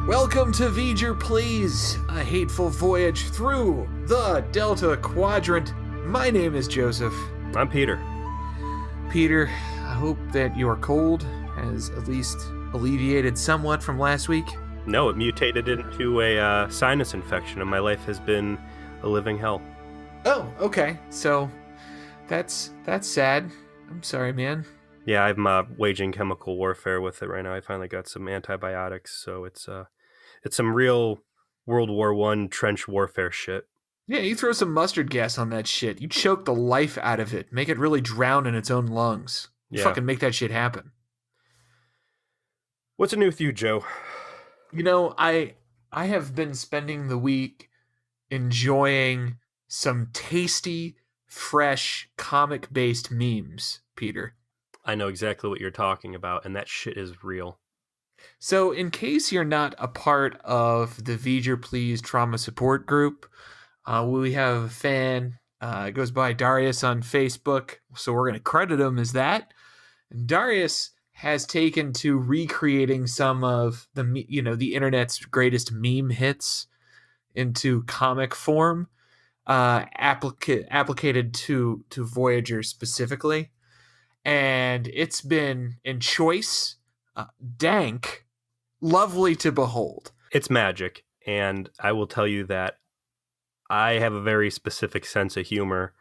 Welcome to Voyager, please, a hateful voyage through the Delta Quadrant. My name is Joseph. I'm Peter. Peter, I hope that your cold has at least alleviated somewhat from last week. No, it mutated into a sinus infection, and my life has been a living hell. Oh, okay. So, that's sad. I'm sorry, man. Yeah, I'm waging chemical warfare with it right now. I finally got some antibiotics, so it's some real World War I trench warfare shit. Yeah, you throw some mustard gas on that shit. You choke the life out of it. Make it really drown in its own lungs. You fucking make that shit happen. What's new with you, Joe? You know, I have been spending the week enjoying some tasty, fresh, comic-based memes, Peter. I know exactly what you're talking about, and that shit is real. So, in case you're not a part of the Voyager Please Trauma Support Group, we have a fan. It goes by Darius on Facebook, so we're going to credit him as that. And Darius has taken to recreating some of the internet's greatest meme hits into comic form, applicated to Voyager specifically. And it's been, in choice, dank, lovely to behold. It's magic, and I will tell you that I have a very specific sense of humor,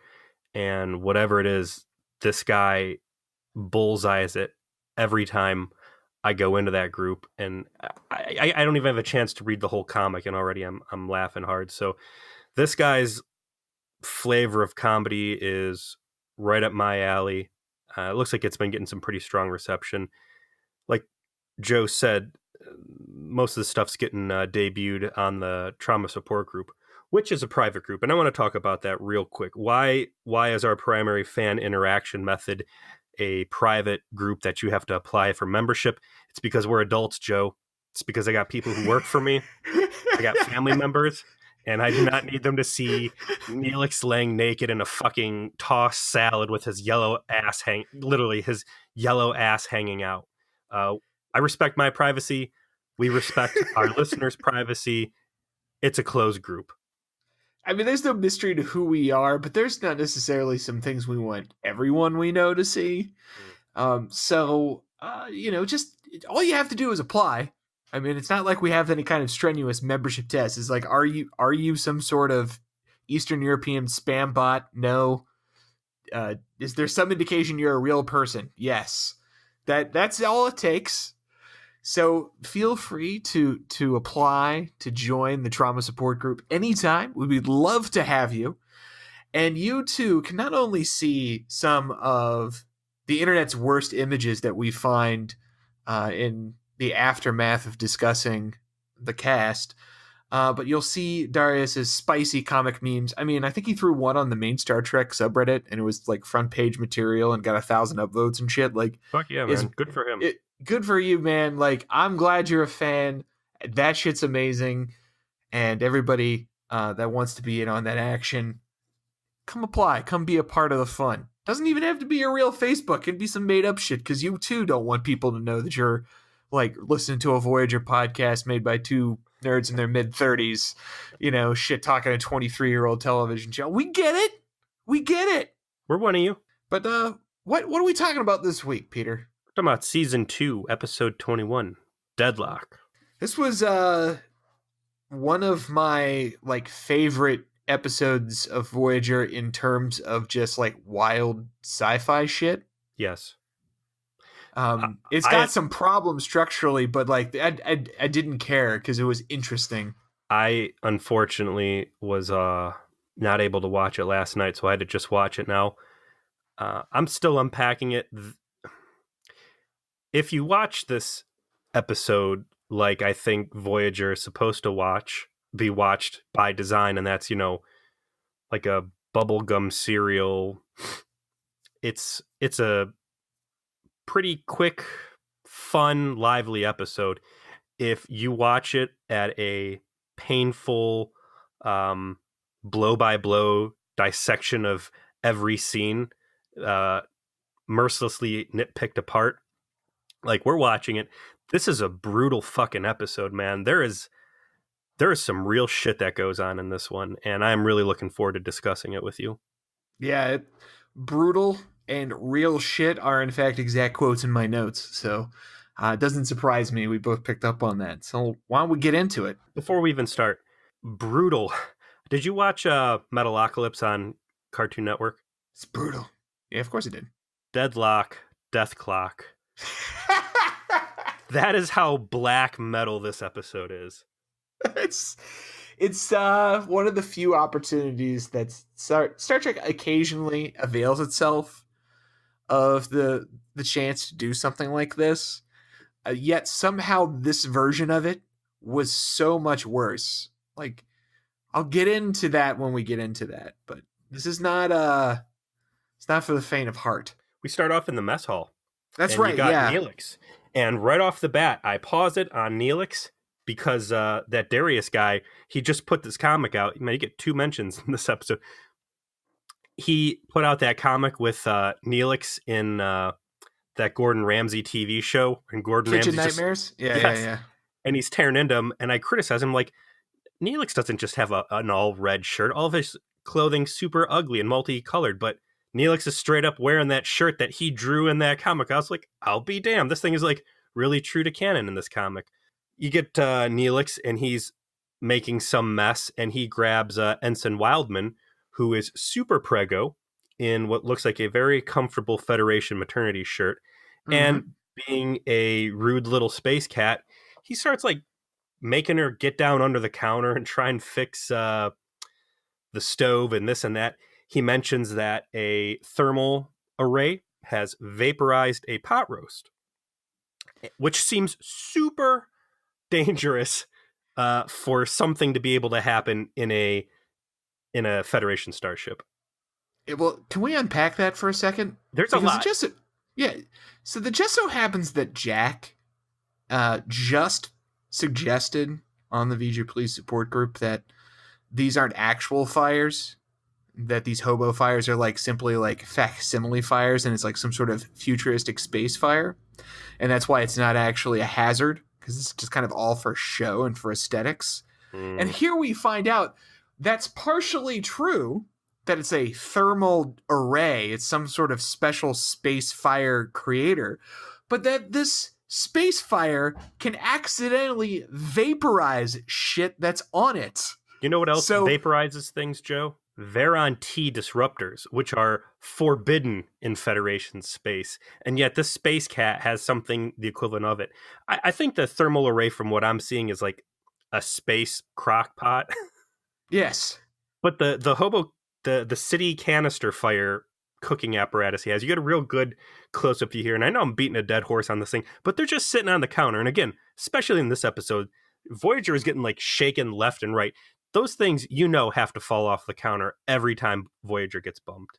and whatever it is, this guy bullseyes it every time I go into that group, and I don't even have a chance to read the whole comic, and already I'm laughing hard. So this guy's flavor of comedy is right up my alley. It looks like it's been getting some pretty strong reception. Like Joe said, most of the stuff's getting debuted on the Trauma Support Group, which is a private group. And I want to talk about that real quick. Why is our primary fan interaction method a private group that you have to apply for membership? It's because we're adults, Joe. It's because I got people who work for me. I got family members. And I do not need them to see Neelix laying naked in a fucking tossed salad with his yellow ass his yellow ass hanging out. I respect my privacy. We respect our listeners' privacy. It's a closed group. I mean, there's no mystery to who we are, but there's not necessarily some things we want everyone we know to see. Just all you have to do is apply. I mean, it's not like we have any kind of strenuous membership test. It's like, are you some sort of Eastern European spam bot? No. Is there some indication you're a real person? Yes. That's all it takes. So feel free to apply to join the Trauma Support Group anytime. We'd love to have you. And you too can not only see some of the internet's worst images that we find in the aftermath of discussing the cast, but you'll see Darius's spicy comic memes. I mean, I think he threw one on the main Star Trek subreddit, and it was like front page material and got 1,000 upvotes and shit. Like, fuck yeah, man. Good for him. Good for you, man. Like, I'm glad you're a fan. That shit's amazing. And everybody that wants to be in on that action, come apply. Come be a part of the fun. Doesn't even have to be a real Facebook. It can be some made up shit, because you too don't want people to know that you're like listening to a Voyager podcast made by two nerds in their mid-30s, shit talking a 23-year-old television show. We get it. We're one of you. But what are we talking about this week, Peter? We're talking about season 2, episode 21, Deadlock. This was one of my favorite episodes of Voyager in terms of just wild sci-fi shit. Yes. It's got some problems structurally, but I didn't care because it was interesting. I unfortunately was not able to watch it last night, so I had to just watch it now. I'm still unpacking it. If you watch this episode like I think Voyager is supposed to be watched by design, and that's, like a bubblegum cereal, it's a pretty quick, fun, lively episode. If you watch it at a painful blow-by-blow dissection of every scene, mercilessly nitpicked apart, like we're watching it, This is a brutal fucking episode, man. There is some real shit that goes on in this one, and I'm really looking forward to discussing it with you. Yeah, brutal and real shit are in fact exact quotes in my notes. So it doesn't surprise me. We both picked up on that. So why don't we get into it? Before we even start, brutal. Did you watch Metalocalypse on Cartoon Network? It's brutal. Yeah, of course it did. Deadlock, Dethklok. That is how black metal this episode is. It's one of the few opportunities that Star Trek occasionally avails itself of the chance to do something like this. Yet somehow this version of it was so much worse. Like, I'll get into that when we get into that, but this is not it's not for the faint of heart. We start off in the mess hall. That's and right. You got yeah. Neelix. And right off the bat, I pause it on Neelix because that Darius guy, he just put this comic out. You get 2 mentions in this episode. He put out that comic with Neelix in that Gordon Ramsay TV show. And Gordon Kitchen Ramsay Nightmares? Yeah. And he's tearing into him. And I criticize him like, Neelix doesn't just have an all red shirt. All of his clothing super ugly and multicolored, but Neelix is straight up wearing that shirt that he drew in that comic. I was like, I'll be damned. This thing is like really true to canon in this comic. You get Neelix and he's making some mess and he grabs Ensign Wildman, who is super prego in what looks like a very comfortable Federation maternity shirt. Mm-hmm. And being a rude little space cat, he starts like making her get down under the counter and try and fix the stove and this and that. He mentions that a thermal array has vaporized a pot roast, which seems super dangerous for something to be able to happen in a Federation starship. Well, can we unpack that for a second? There's a lot. So the just so happens that Jack just suggested on the VG Police Support Group that these aren't actual fires, that these hobo fires are like simply like facsimile fires, and it's like some sort of futuristic space fire, and that's why it's not actually a hazard, because it's just kind of all for show and for aesthetics. And here we find out that's partially true, that it's a thermal array, it's some sort of special space fire creator, but that this space fire can accidentally vaporize shit that's on it. You know what else vaporizes things, Joe? Veron T disruptors, which are forbidden in Federation space. And yet this space cat has something the equivalent of it. I think the thermal array, from what I'm seeing, is like a space crock pot. Yes. But the hobo, the city canister fire cooking apparatus he has, you get a real good close-up view here. And I know I'm beating a dead horse on this thing, but they're just sitting on the counter. And again, especially in this episode, Voyager is getting like shaken left and right. Those things, have to fall off the counter every time Voyager gets bumped.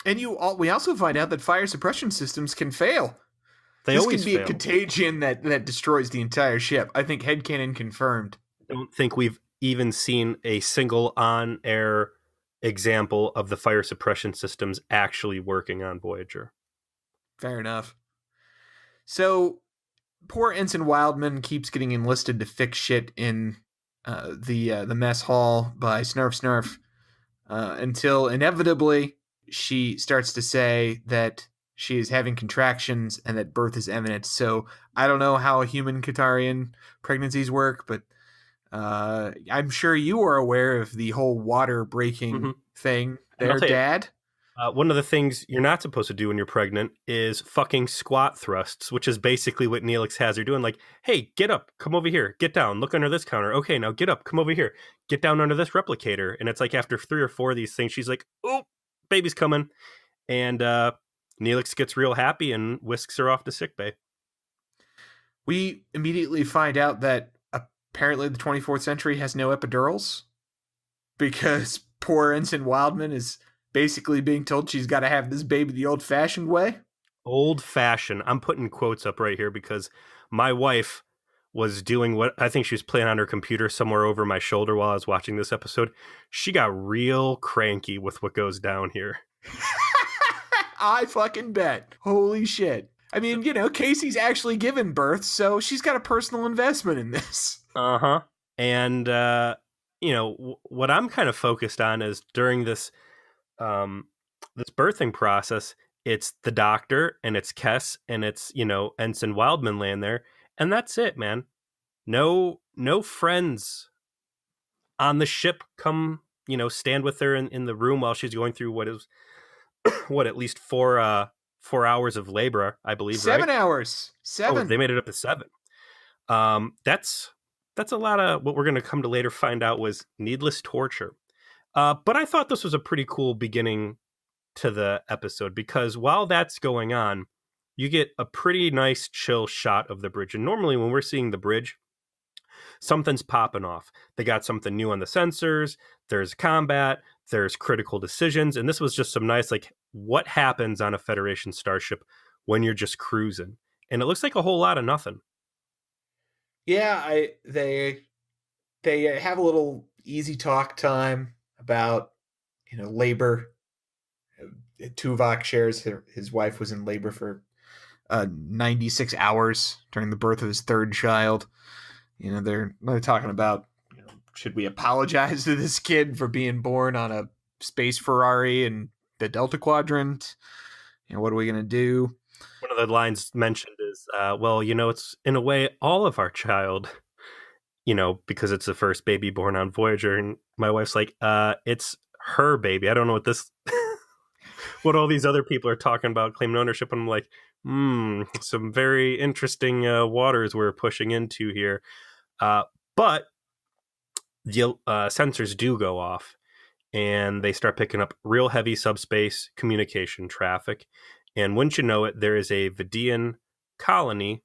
And we also find out that fire suppression systems can fail. This can be a contagion that destroys the entire ship. I think headcanon confirmed. I don't think we've even seen a single on-air example of the fire suppression systems actually working on Voyager. Fair enough. So, poor Ensign Wildman keeps getting enlisted to fix shit in the mess hall by Snurf until inevitably she starts to say that she is having contractions and that birth is imminent. So I don't know how human Qatarian pregnancies work, but I'm sure you are aware of the whole water breaking thing there, Dad. One of the things you're not supposed to do when you're pregnant is fucking squat thrusts, which is basically what Neelix has her doing. Like, hey, get up, come over here, get down, look under this counter. Okay, now get up, come over here, get down under this replicator. And it's like after 3 or 4 of these things, she's like, oh, baby's coming. And Neelix gets real happy and whisks her off to sickbay. We immediately find out that apparently the 24th century has no epidurals, because poor Ensign Wildman is basically being told she's got to have this baby the old-fashioned way. Old-fashioned. I'm putting quotes up right here because my wife was doing what I think she was playing on her computer somewhere over my shoulder while I was watching this episode. She got real cranky with what goes down here. I fucking bet. Holy shit. I mean, you know, Casey's actually given birth, so she's got a personal investment in this. Uh-huh. And, you know, what I'm kind of focused on is during this this birthing process, it's the doctor and it's Kess and it's, you know, Ensign Wildman laying there. And that's it, man. No friends on the ship come, you know, stand with her in the room while she's going through what is at least 4 hours of labor, I believe, 7 hours. 7. Oh, they made it up to 7. That's a lot of what we're going to come to later find out was needless torture. But I thought this was a pretty cool beginning to the episode because while that's going on, you get a pretty nice chill shot of the bridge. And normally when we're seeing the bridge, something's popping off. They got something new on the sensors. There's combat. There's critical decisions. And this was just some nice, like, what happens on a Federation starship when you're just cruising? And it looks like a whole lot of nothing. Yeah, they have a little easy talk time about, you know, labor. Tuvok shares his wife was in labor for 96 hours during the birth of his third child. You know, they're talking about, you know, should we apologize to this kid for being born on a space Ferrari in the Delta Quadrant? You know, what are we going to do? One of the lines mentioned is, well, you know, it's in a way all of our child, you know, because it's the first baby born on Voyager. And my wife's like, it's her baby. I don't know what this, what all these other people are talking about claiming ownership. And I'm like, some very interesting waters we're pushing into here. But the sensors do go off and they start picking up real heavy subspace communication traffic. And wouldn't you know it, there is a Vidiian colony,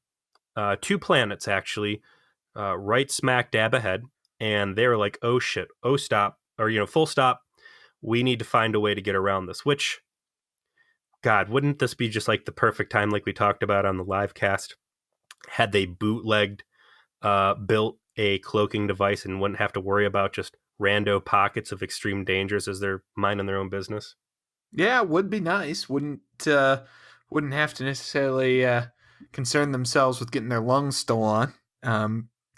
2 planets actually, right smack dab ahead. And they were like, oh shit, oh stop, or, you know, full stop. We need to find a way to get around this, which, God, wouldn't this be just like the perfect time, like we talked about on the live cast, had they bootlegged, built a cloaking device and wouldn't have to worry about just rando pockets of extreme dangers as they're minding their own business? Yeah, it would be nice. Wouldn't have to necessarily concern themselves with getting their lungs stolen.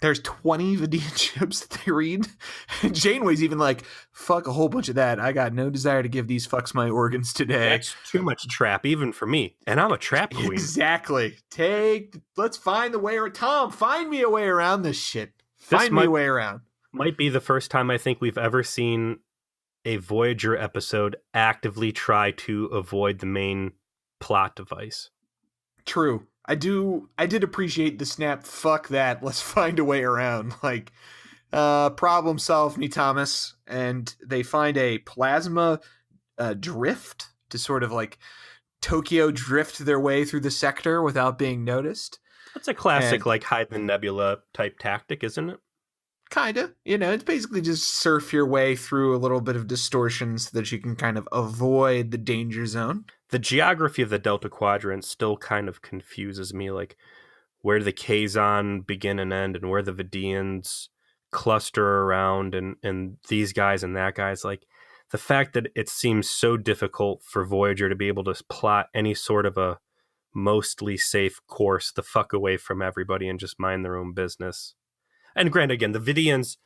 There's 20 Vidiian ships that they read. And Janeway's even like, fuck a whole bunch of that. I got no desire to give these fucks my organs today. That's too much trap, even for me. And I'm a trap queen. Exactly. Let's find the way around. Tom, find me a way around this shit. Find me a way around. Might be the first time I think we've ever seen a Voyager episode actively try to avoid the main plot device. True. I did appreciate the snap, fuck that, let's find a way around. Like, problem solved, me Thomas. And they find a plasma drift to sort of like Tokyo drift their way through the sector without being noticed. That's a classic, like, hide the nebula type tactic, isn't it? Kinda. You know, it's basically just surf your way through a little bit of distortion so that you can kind of avoid the danger zone. The geography of the Delta Quadrant still kind of confuses me, like where the Kazon begin and end and where the Vidiians cluster around and these guys and that guys. Like, the fact that it seems so difficult for Voyager to be able to plot any sort of a mostly safe course the fuck away from everybody and just mind their own business. And granted, again, the Vidiians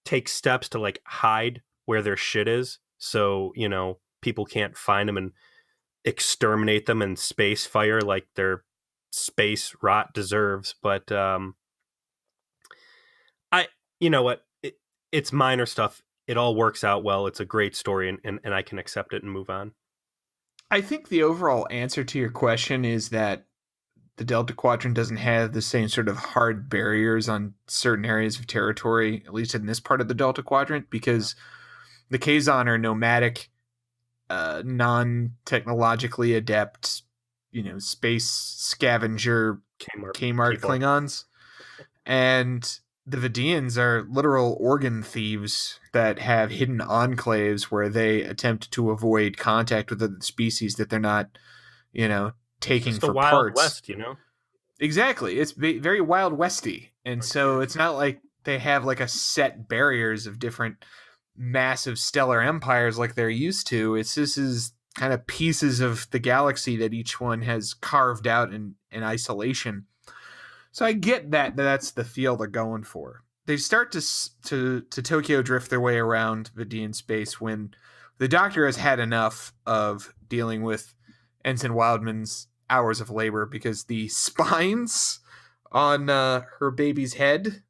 take steps to like hide where their shit is, so, you know, people can't find them and exterminate them in space fire like their space rot deserves. But you know what? It's minor stuff. It all works out well. It's a great story, and I can accept it and move on. I think the overall answer to your question is that the Delta Quadrant doesn't have the same sort of hard barriers on certain areas of territory, at least in this part of the Delta Quadrant, because the Kazon are nomadic, non-technologically adept, you know, space scavenger Kmart Klingons. And the Vidiians are literal organ thieves that have hidden enclaves where they attempt to avoid contact with other species that they're not, you know, taking for Wild parts. West, you know? Exactly. It's very Wild Westy. And so it's not like they have like a set barriers of different massive stellar empires like they're used to. This is kind of pieces of the galaxy that each one has carved out in isolation. So I get that that's the feel they're going for. They start to Tokyo drift their way around Vidiian space when the Doctor has had enough of dealing with Ensign Wildman's hours of labor, because the spines on her baby's head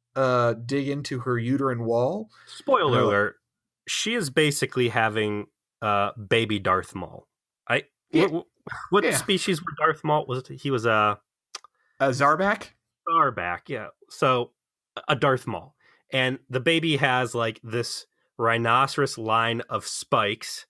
dig into her uterine wall. Spoiler alert, she is basically having baby Darth Maul. What species were Darth Maul? He was a Zarback? Zarback, yeah. So a Darth Maul. And the baby has like this rhinoceros line of spikes,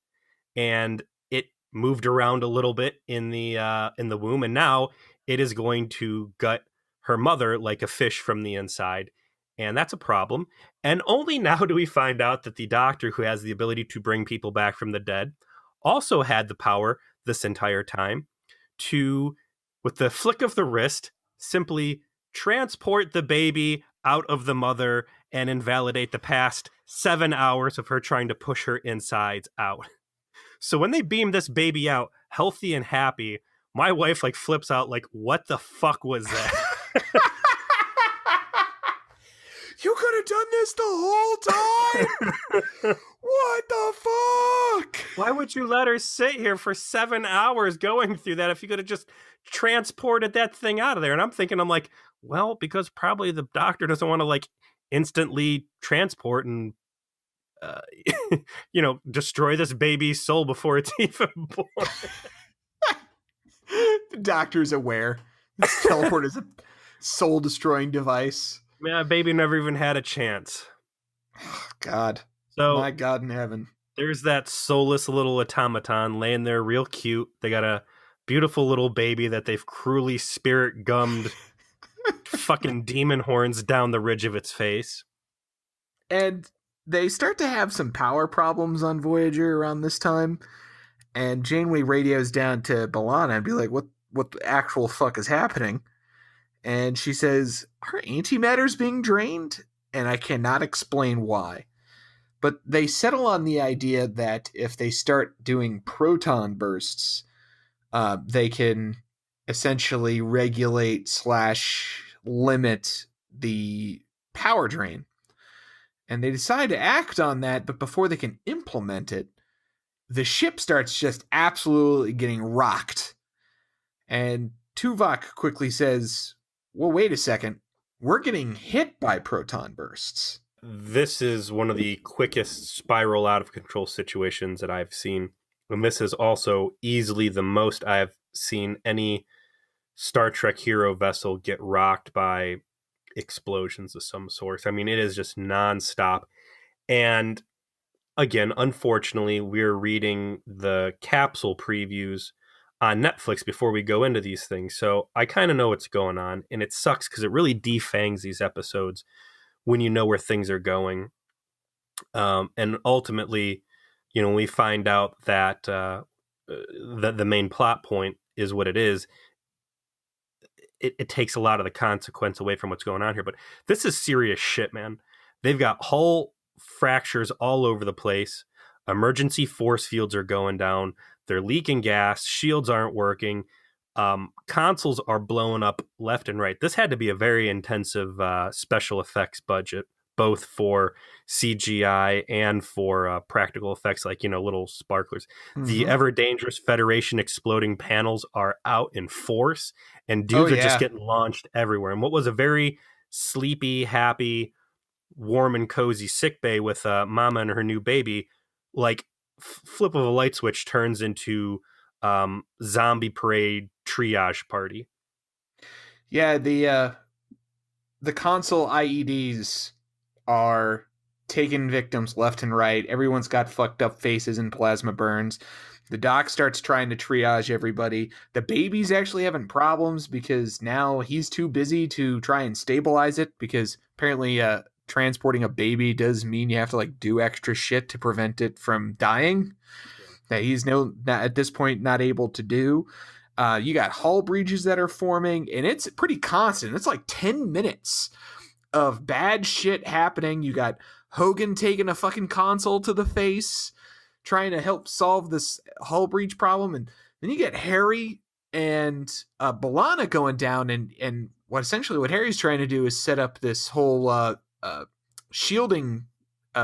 and it moved around a little bit in the womb, and now it is going to gut her mother like a fish from the inside. And that's a problem. And only now do we find out that the Doctor, who has the ability to bring people back from the dead, also had the power this entire time to, with the flick of the wrist, simply transport the baby out of the mother and invalidate the past 7 hours of her trying to push her insides out. So when they beam this baby out, healthy and happy, my wife like flips out like, what the fuck was that? You could have done this the whole time? What the fuck? Why would you let her sit here for 7 hours going through that if you could have just transported that thing out of there? And I'm like, well, because probably the Doctor doesn't want to like instantly transport and destroy this baby's soul before it's even born. The Doctor's aware this teleport is a soul destroying device. Man, baby never even had a chance. Oh, God. So, my God in heaven. There's that soulless little automaton laying there real cute. They got a beautiful little baby that they've cruelly spirit gummed fucking demon horns down the ridge of its face. And they start to have some power problems on Voyager around this time. And Janeway radios down to B'Elanna and be like, what the actual fuck is happening? And she says, are antimatters being drained? And I cannot explain why. But they settle on the idea that if they start doing proton bursts, they can essentially regulate / limit the power drain. And they decide to act on that, but before they can implement it, the ship starts just absolutely getting rocked. And Tuvok quickly says, well, wait a second. We're getting hit by proton bursts. This is one of the quickest spiral out of control situations that I've seen. And this is also easily the most I've seen any Star Trek hero vessel get rocked by explosions of some sort. I mean, it is just nonstop. And again, unfortunately, we're reading the capsule previews on Netflix before we go into these things. So I kind of know what's going on, and it sucks because it really defangs these episodes when you know where things are going. And ultimately, when we find out that the main plot point is what it is, it takes a lot of the consequence away from what's going on here. But this is serious shit, man. They've got hull fractures all over the place. Emergency force fields are going down. They're leaking gas. Shields aren't working. Consoles are blowing up left and right. This had to be a very intensive special effects budget, both for CGI and for practical effects, like, little sparklers. Mm-hmm. The ever dangerous Federation exploding panels are out in force, and dudes are just getting launched everywhere. And what was a very sleepy, happy, warm and cozy sickbay with Mama and her new baby, like flip of a light switch turns into zombie parade triage party. Yeah, the console IEDs are taking victims left and right. Everyone's got fucked up faces and plasma burns. The doc starts trying to triage everybody. The baby's actually having problems because now he's too busy to try and stabilize it, because apparently transporting a baby does mean you have to do extra shit to prevent it from dying that he's at this point not able to do. You got hull breaches that are forming, and it's pretty constant. It's like 10 minutes of bad shit happening. You got Hogan taking a fucking console to the face. trying to help solve this hull breach problem. And then you get Harry and B'Elanna going down, and what Harry's trying to do is set up this whole shielding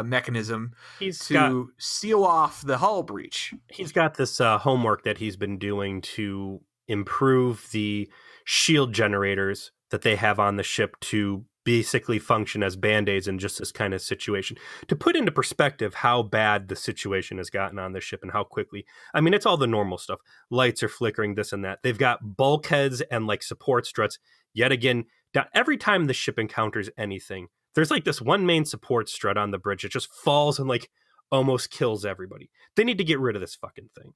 mechanism to seal off the hull breach. He's got this homework that he's been doing to improve the shield generators that they have on the ship to basically function as band-aids in just this kind of situation. To put into perspective how bad the situation has gotten on the ship and how quickly, I mean, it's all the normal stuff. Lights are flickering, this and that. They've got bulkheads and like support struts. Yet again, every time the ship encounters anything, there's like this one main support strut on the bridge. It just falls and like almost kills everybody. They need to get rid of this fucking thing.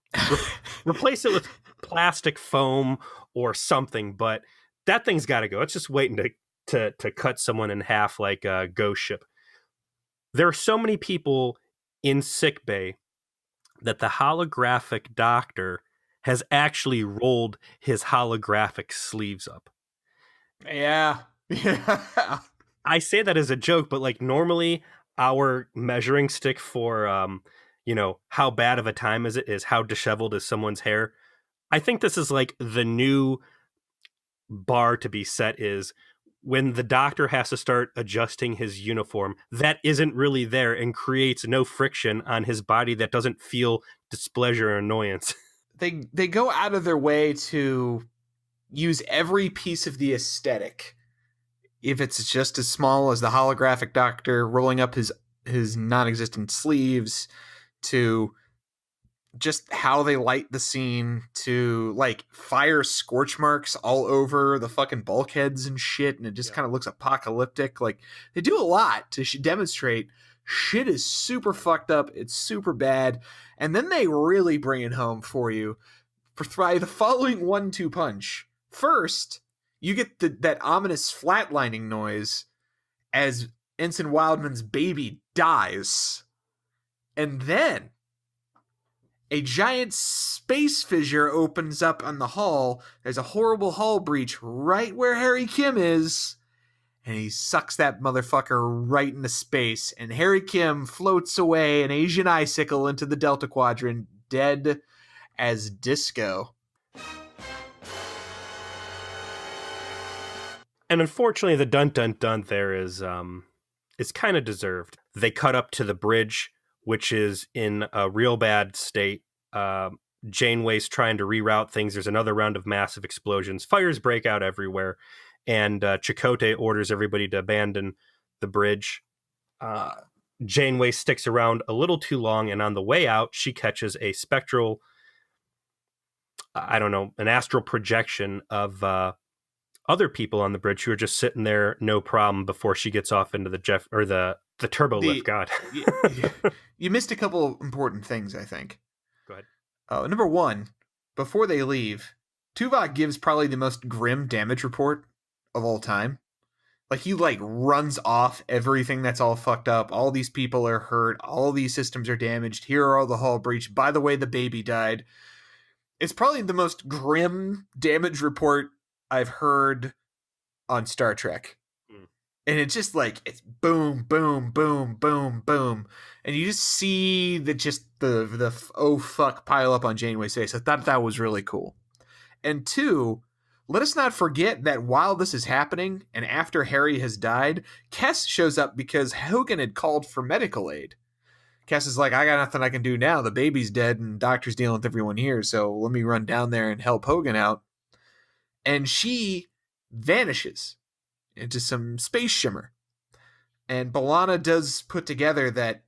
Replace it with plastic foam or something, but that thing's got to go. It's just waiting to cut someone in half like a ghost ship. There are so many people in sickbay that the holographic doctor has actually rolled his holographic sleeves up. Yeah. I say that as a joke, but like normally our measuring stick for how bad of a time is how disheveled is someone's hair. I think this is like the new bar to be set is when the doctor has to start adjusting his uniform that isn't really there and creates no friction on his body that doesn't feel displeasure or annoyance. They go out of their way to use every piece of the aesthetic. If it's just as small as the holographic doctor rolling up his non-existent sleeves, to just how they light the scene, to like fire scorch marks all over the fucking bulkheads and shit, and it just kind of looks apocalyptic. Like, they do a lot to demonstrate shit is super fucked up, it's super bad, and then they really bring it home for you for the following 1-2 punch. First, you get that ominous flatlining noise as Ensign Wildman's baby dies. And then a giant space fissure opens up on the hull. There's a horrible hull breach right where Harry Kim is. And he sucks that motherfucker right into space. And Harry Kim floats away an Asian icicle into the Delta Quadrant, dead as disco. And unfortunately, the dun-dun-dun there is kind of deserved. They cut up to the bridge, which is in a real bad state. Janeway's trying to reroute things. There's another round of massive explosions. Fires break out everywhere. And Chakotay orders everybody to abandon the bridge. Janeway sticks around a little too long, and on the way out, she catches a spectral, an astral projection of other people on the bridge who are just sitting there, no problem, before she gets off into the turbo lift. God, you missed a couple important things, I think. Go ahead. Number one, before they leave, Tuvok gives probably the most grim damage report of all time. Like, he runs off everything that's all fucked up. All these people are hurt. All these systems are damaged. Here are all the hull breach. By the way, the baby died. It's probably the most grim damage report I've heard on Star Trek. And it's just it's boom, boom, boom, boom, boom. And you just see the oh fuck pile up on Janeway's face. I thought that was really cool. And two, let us not forget that while this is happening, and after Harry has died, Kes shows up because Hogan had called for medical aid. Kes is like, I got nothing I can do now. The baby's dead and doctor's dealing with everyone here, so let me run down there and help Hogan out. And she vanishes into some space shimmer. And B'Elanna does put together that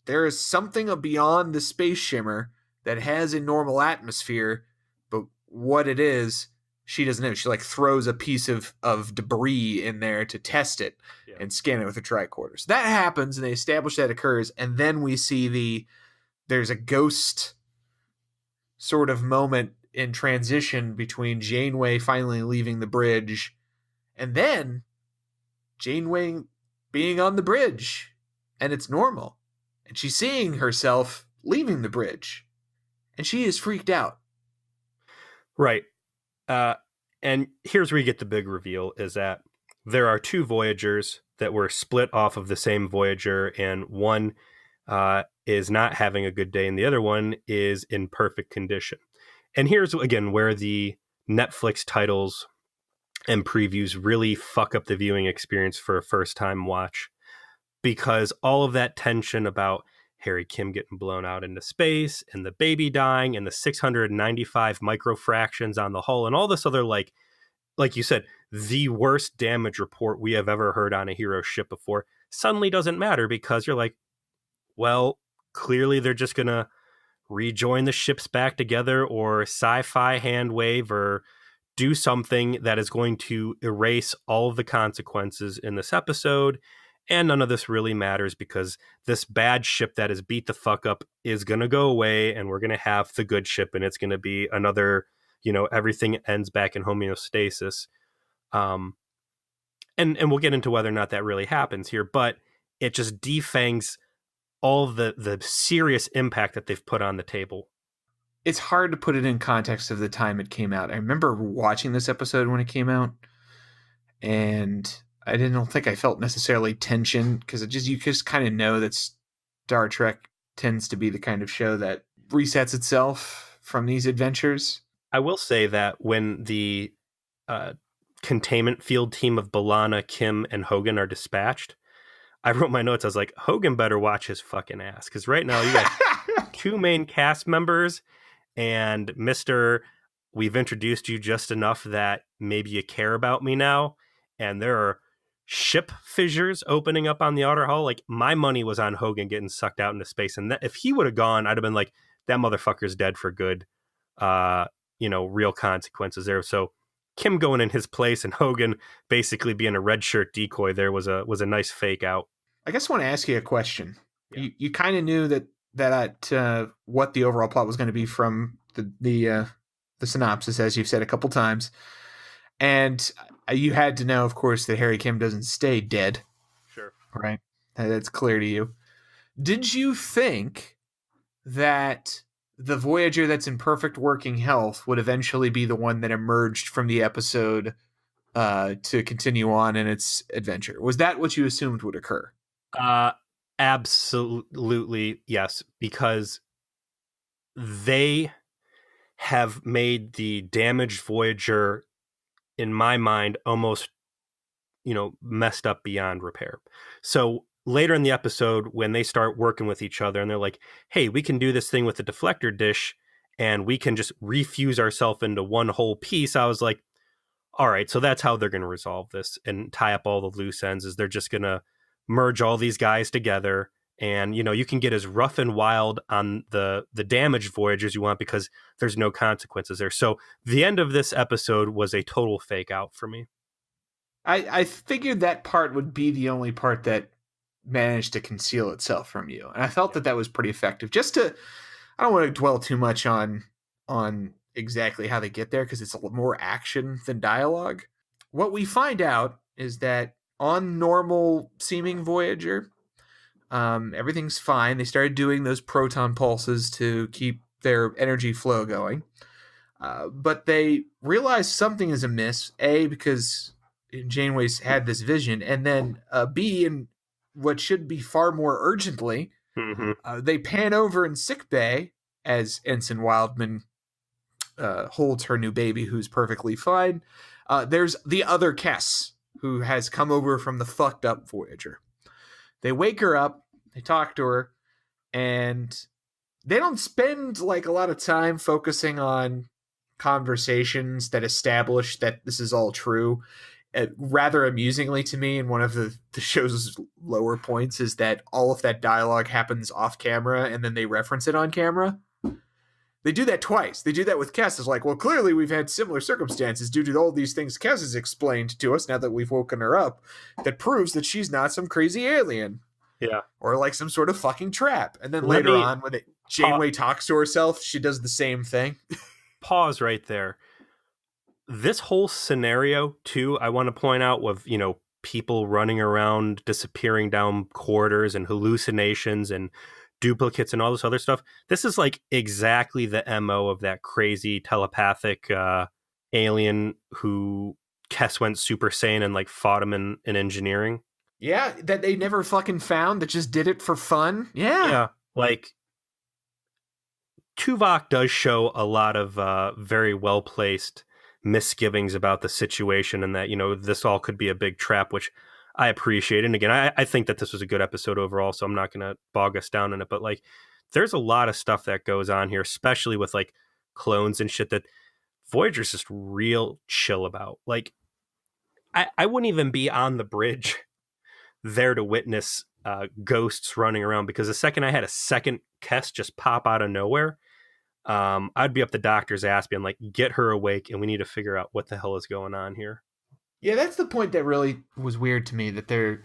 there is something beyond the space shimmer that has a normal atmosphere, but what it is, she doesn't know. She throws a piece of debris in there to test it and scan it with a tricorder. So that happens, and they establish that occurs, and then we see there's a ghost sort of moment in transition between Janeway finally leaving the bridge and then Janeway being on the bridge, and it's normal. And she's seeing herself leaving the bridge, and she is freaked out. Right. And here's where you get the big reveal, is that there are two Voyagers that were split off of the same Voyager, and one is not having a good day and the other one is in perfect condition. And here's, again, where the Netflix titles and previews really fuck up the viewing experience for a first-time watch, because all of that tension about Harry Kim getting blown out into space and the baby dying and the 695 microfractions on the hull and all this other, like you said, the worst damage report we have ever heard on a hero ship before suddenly doesn't matter, because you're like, well, clearly they're just going to rejoin the ships back together or sci-fi hand wave or do something that is going to erase all of the consequences in this episode. And none of this really matters, because this bad ship that is beat the fuck up is going to go away, and we're going to have the good ship, and it's going to be another, everything ends back in homeostasis. And we'll get into whether or not that really happens here, but it just defangs all the serious impact that they've put on the table. It's hard to put it in context of the time it came out. I remember watching this episode when it came out, and I don't think I felt necessarily tension, because you just kind of know that Star Trek tends to be the kind of show that resets itself from these adventures. I will say that when the containment field team of B'Elanna, Kim, and Hogan are dispatched, I wrote my notes. I was like, Hogan better watch his fucking ass, because right now you got two main cast members and Mr. We've introduced you just enough that maybe you care about me now, and there are ship fissures opening up on the outer hull. Like, my money was on Hogan getting sucked out into space, and if he would have gone, I'd have been like, that motherfucker's dead for good. Real consequences there. So Kim going in his place and Hogan basically being a red shirt decoy there was a nice fake out. I guess I want to ask you a question. Yeah. You kind of knew that what the overall plot was going to be from the synopsis, as you've said a couple times, and you had to know, of course, that Harry Kim doesn't stay dead. Sure. Right? That's clear to you. Did you think that the Voyager that's in perfect working health would eventually be the one that emerged from the episode to continue on in its adventure? Was that what you assumed would occur? Absolutely, yes, because they have made the damaged Voyager, in my mind, almost, messed up beyond repair. So later in the episode, when they start working with each other and they're like, hey, we can do this thing with the deflector dish and we can just refuse ourselves into one whole piece, I was like, all right, so that's how they're going to resolve this and tie up all the loose ends, is they're just going to merge all these guys together. And, you can get as rough and wild on the damaged Voyagers you want, because there's no consequences there. So the end of this episode was a total fake out for me. I figured that part would be the only part that managed to conceal itself from you. And I felt that was pretty effective. I don't want to dwell too much on exactly how they get there, because it's a little more action than dialogue. What we find out is that on normal seeming Voyager, everything's fine. They started doing those proton pulses to keep their energy flow going. But they realize something is amiss, A, because Janeway's had this vision, and then B, and what should be far more urgently, they pan over in sickbay as Ensign Wildman holds her new baby, who's perfectly fine. There's the other Kess, who has come over from the fucked up Voyager. They wake her up, they talk to her, and they don't spend a lot of time focusing on conversations that establish that this is all true. Rather amusingly to me, and one of the show's lower points, is that all of that dialogue happens off camera and then they reference it on camera. They do that twice. They do that with Kess. It's like, well, clearly we've had similar circumstances due to all these things Kess has explained to us now that we've woken her up, that proves that she's not some crazy alien. Yeah. Or some sort of fucking trap. And then later on, when Janeway talks to herself, she does the same thing. Pause right there. This whole scenario, too, I want to point out, with, people running around, disappearing down corridors and hallucinations and duplicates and all this other stuff. This is exactly the MO of that crazy telepathic alien who Kess went Super Saiyan and fought him in engineering. Yeah, that they never fucking found, that just did it for fun. Yeah. Like, Tuvok does show a lot of very well placed misgivings about the situation, and that, this all could be a big trap, which I appreciate. And again, I think that this was a good episode overall, so I'm not going to bog us down in it. But like, there's a lot of stuff that goes on here, especially with like clones and shit that Voyager's just real chill about. Like, I wouldn't even be on the bridge there to witness ghosts running around, because the second I had a second Kess just pop out of nowhere, I'd be up the doctor's ass being like, get her awake, and we need to figure out what the hell is going on here. Yeah, that's the point that really was weird to me, that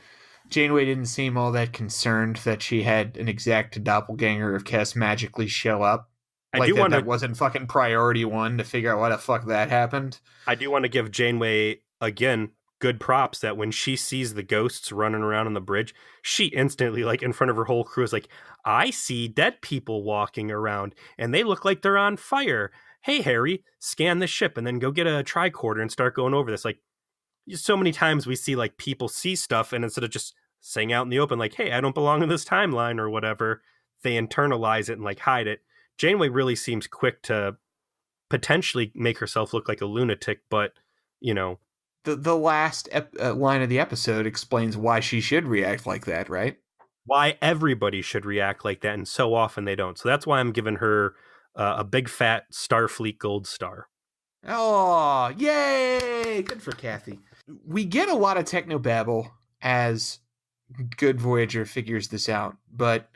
Janeway didn't seem all that concerned that she had an exact doppelganger of Kess magically show up. That wasn't fucking priority one to figure out why the fuck that happened. I do want to give Janeway, again, good props that when she sees the ghosts running around on the bridge, she instantly, like, in front of her whole crew is like, I see dead people walking around and they look like they're on fire. Hey, Harry, scan the ship and then go get a tricorder and start going over this. Like, so many times we see like people see stuff, and instead of just saying out in the open, like, hey, I don't belong in this timeline or whatever, they internalize it and like hide it. Janeway really seems quick to potentially make herself look like a lunatic, but the last line of the episode explains why she should react like that, right? Why everybody should react like that, and so often they don't. So that's why I'm giving her a big fat Starfleet gold star. Oh, yay! Good for Kathy. We get a lot of technobabble as good Voyager figures this out, but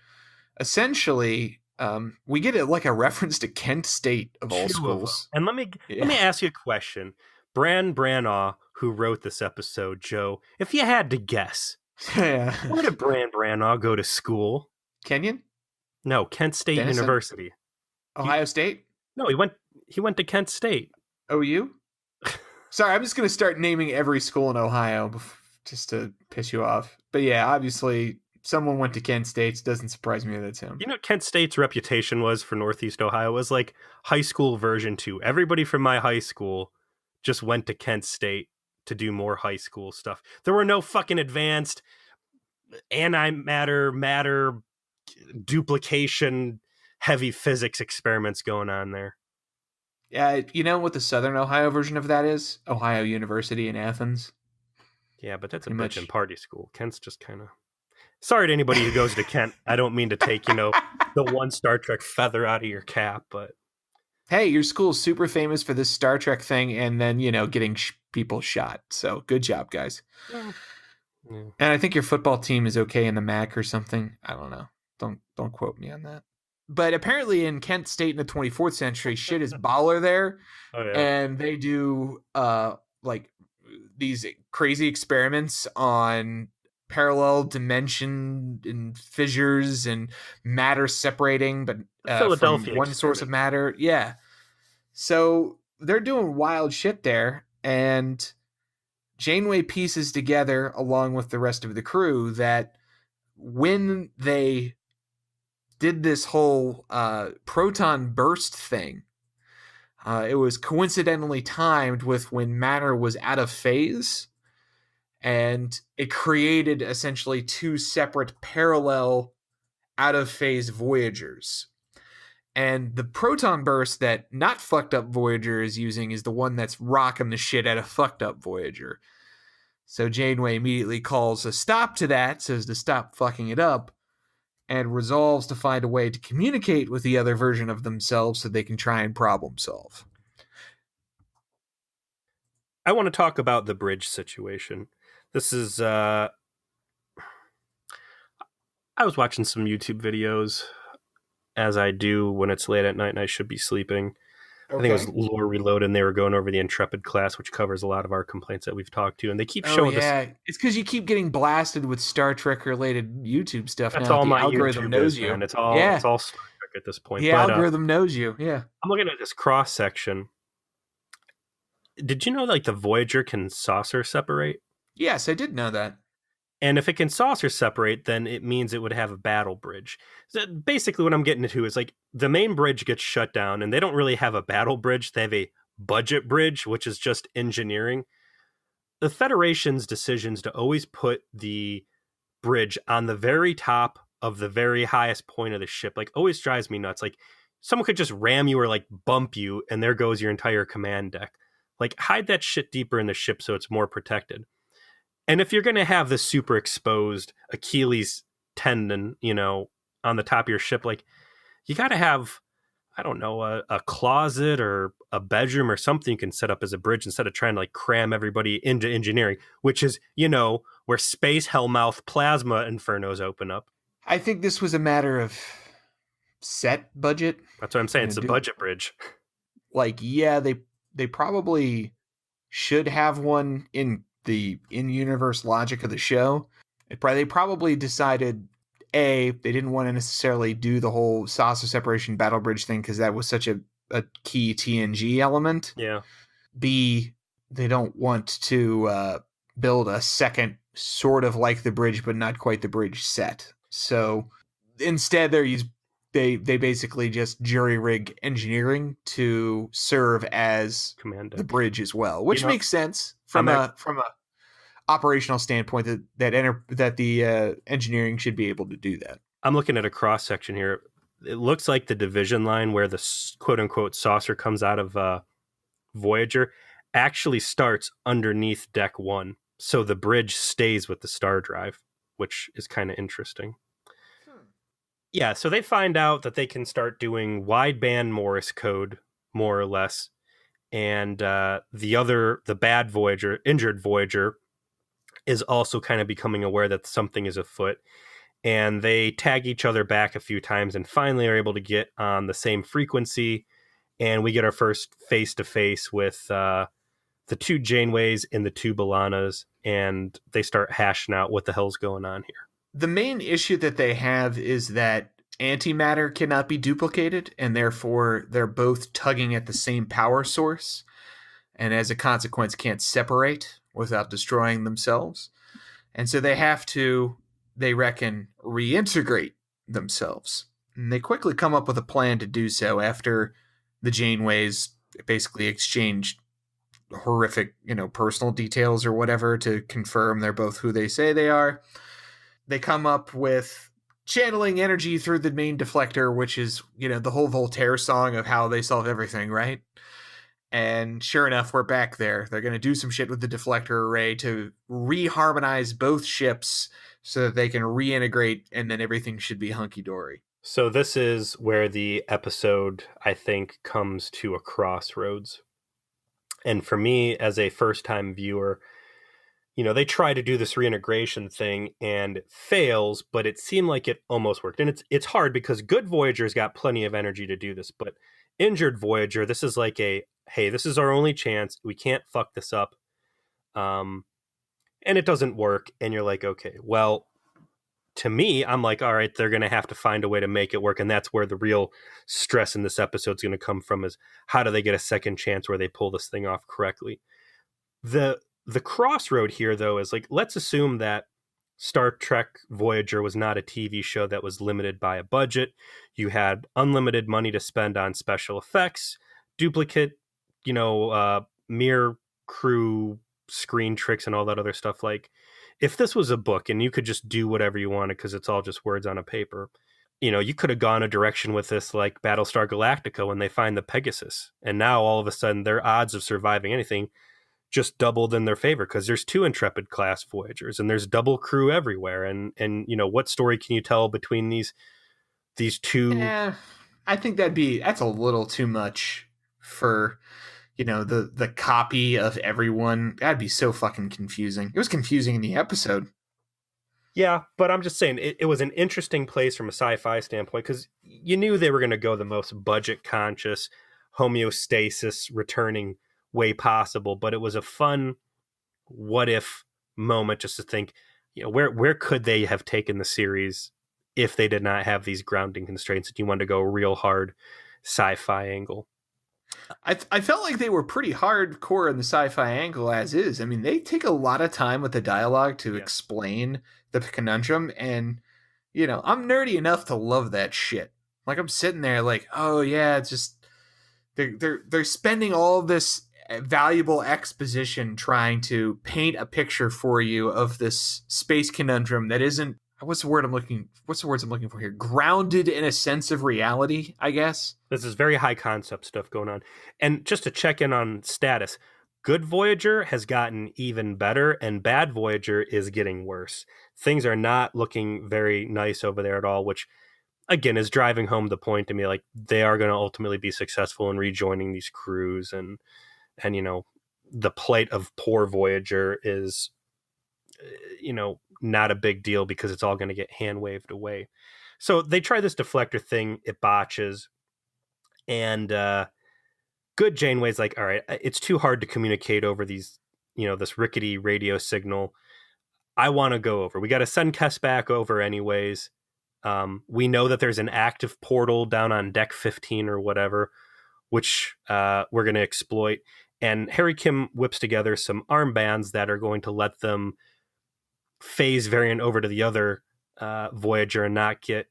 essentially, we get it like a reference to Kent State of all schools. And let me ask you a question. Branagh, who wrote this episode, Joe, if you had to guess, where did Branagh go to school? Kenyon? No, Kent State University. Ohio State? No, he went to Kent State. OU? Sorry, I'm just going to start naming every school in Ohio just to piss you off. But yeah, obviously, someone went to Kent State. Doesn't surprise me that that's him. Kent State's reputation was for Northeast Ohio was like high school version 2. Everybody from my high school just went to Kent State to do more high school stuff. There were no fucking advanced matter duplication heavy physics experiments going on there. Yeah, you know what the Southern Ohio version of that is? Ohio University in Athens. Yeah, but that's a bitch and party school. Kent's just kind of... Sorry to anybody who goes to Kent. I don't mean to take, the one Star Trek feather out of your cap, but... Hey, your school's super famous for this Star Trek thing and then, getting people shot. So good job, guys. Yeah. And I think your football team is okay in the MAC or something. I don't know. Don't quote me on that. But apparently in Kent State in the 24th century, shit is baller there. Oh, yeah. And they do like these crazy experiments on parallel dimension and fissures and matter separating, but from one source of matter. Yeah. So they're doing wild shit there. And Janeway pieces together, along with the rest of the crew, that when they did this whole proton burst thing, it was coincidentally timed with when matter was out of phase, and it created essentially two separate parallel out of phase Voyagers. And the proton burst that not fucked up Voyager is using is the one that's rocking the shit out of fucked up Voyager. So Janeway immediately calls a stop to that, says to stop fucking it up, and resolves to find a way to communicate with the other version of themselves so they can try and problem solve. I want to talk about the bridge situation. This is, I was watching some YouTube videos, as I do when it's late at night and I should be sleeping. Okay. I think it was Lore Reloaded, and they were going over the Intrepid class, which covers a lot of our complaints that we've talked to, and they keep showing this. It's because you keep getting blasted with Star Trek related YouTube stuff. That's now. all The my algorithm YouTube knows is, you. Man. It's all Star Trek at this point. The algorithm knows you. Yeah. I'm looking at this cross section. Did you know like the Voyager can saucer separate? Yes, I did know that. And if it can saucer separate, then it means it would have a battle bridge. So basically what I'm getting into is like the main bridge gets shut down and they don't really have a battle bridge. They have a budget bridge, which is just engineering. The Federation's decisions to always put the bridge on the very top of the very highest point of the ship, like, always drives me nuts. Like, someone could just ram you or like bump you, and there goes your entire command deck. Like, hide that shit deeper in the ship so it's more protected. And if you're going to have this super exposed Achilles tendon, on the top of your ship, like, you got to have, I don't know, a closet or a bedroom or something you can set up as a bridge instead of trying to like cram everybody into engineering, which is, where space hellmouth plasma infernos open up. I think this was a matter of set budget. That's what I'm saying. It's a budget bridge. Like, yeah, they probably should have one in the in-universe logic of the show. They probably decided, A, they didn't want to necessarily do the whole saucer separation battle bridge thing because that was such a key TNG element. Yeah. B, they don't want to build a second sort of like the bridge but not quite the bridge set. So instead they basically just jury rig engineering to serve as the bridge as well, which makes sense from a operational standpoint that the engineering should be able to do that. I'm looking at a cross section here. It looks like the division line where the quote unquote saucer comes out of Voyager actually starts underneath deck 1. So the bridge stays with the star drive, which is kind of interesting. Yeah, so they find out that they can start doing wideband Morse code, more or less. And the bad Voyager, injured Voyager, is also kind of becoming aware that something is afoot. And they tag each other back a few times and finally are able to get on the same frequency. And we get our first face-to-face with the 2 Janeways and the 2 B'Elanas. And they start hashing out what the hell's going on here. The main issue that they have is that antimatter cannot be duplicated, and therefore they're both tugging at the same power source, and as a consequence can't separate without destroying themselves. And so they have to, they reckon, reintegrate themselves. And they quickly come up with a plan to do so after the Janeways basically exchanged horrific, personal details or whatever to confirm they're both who they say they are. They come up with channeling energy through the main deflector, which is, the whole Voltaire song of how they solve everything, right? And sure enough, we're back there. They're going to do some shit with the deflector array to reharmonize both ships so that they can reintegrate, and then everything should be hunky-dory. So this is where the episode, I think, comes to a crossroads. And for me, as a first-time viewer, they try to do this reintegration thing and it fails, but it seemed like it almost worked. And it's hard because good Voyager's got plenty of energy to do this, but injured Voyager, this is like hey, this is our only chance. We can't fuck this up. And it doesn't work. And you're like, okay, well, to me, I'm like, all right, they're going to have to find a way to make it work. And that's where the real stress in this episode is going to come from, is how do they get a second chance where they pull this thing off correctly? The crossroad here, though, is like, let's assume that Star Trek Voyager was not a TV show that was limited by a budget. You had unlimited money to spend on special effects, duplicate, mere crew screen tricks and all that other stuff. Like, if this was a book and you could just do whatever you wanted because it's all just words on a paper, you could have gone a direction with this like Battlestar Galactica when they find the Pegasus. And now all of a sudden their odds of surviving anything just doubled in their favor because there's 2 Intrepid class Voyagers and there's double crew everywhere. And what story can you tell between these 2? Yeah, I think that's a little too much for, the copy of everyone. That'd be so fucking confusing. It was confusing in the episode. Yeah, but I'm just saying it was an interesting place from a sci-fi standpoint because you knew they were going to go the most budget conscious, homeostasis returning way possible, but it was a fun what if moment just to think, where could they have taken the series if they did not have these grounding constraints and you wanted to go real hard sci-fi angle. I felt like they were pretty hardcore in the sci-fi angle as is. I mean, they take a lot of time with the dialogue to explain the conundrum, and I'm nerdy enough to love that shit. Like, I'm sitting there like, oh yeah, it's just they're spending all this valuable exposition trying to paint a picture for you of this space conundrum that isn't what's the word I'm looking for here? Grounded in a sense of reality, I guess. This is very high concept stuff going on. And just to check in on status, good Voyager has gotten even better, and bad Voyager is getting worse. Things are not looking very nice over there at all, which, again, is driving home the point to me, like, they are going to ultimately be successful in rejoining these crews, and the plight of poor Voyager is, not a big deal because it's all going to get hand waved away. So they try this deflector thing, it botches, and good Janeway's like, all right, it's too hard to communicate over these, this rickety radio signal. I want to go over. We got to send Kes back over anyways. We know that there's an active portal down on deck 15 or whatever, which we're going to exploit. And Harry Kim whips together some armbands that are going to let them phase variant over to the other Voyager and not get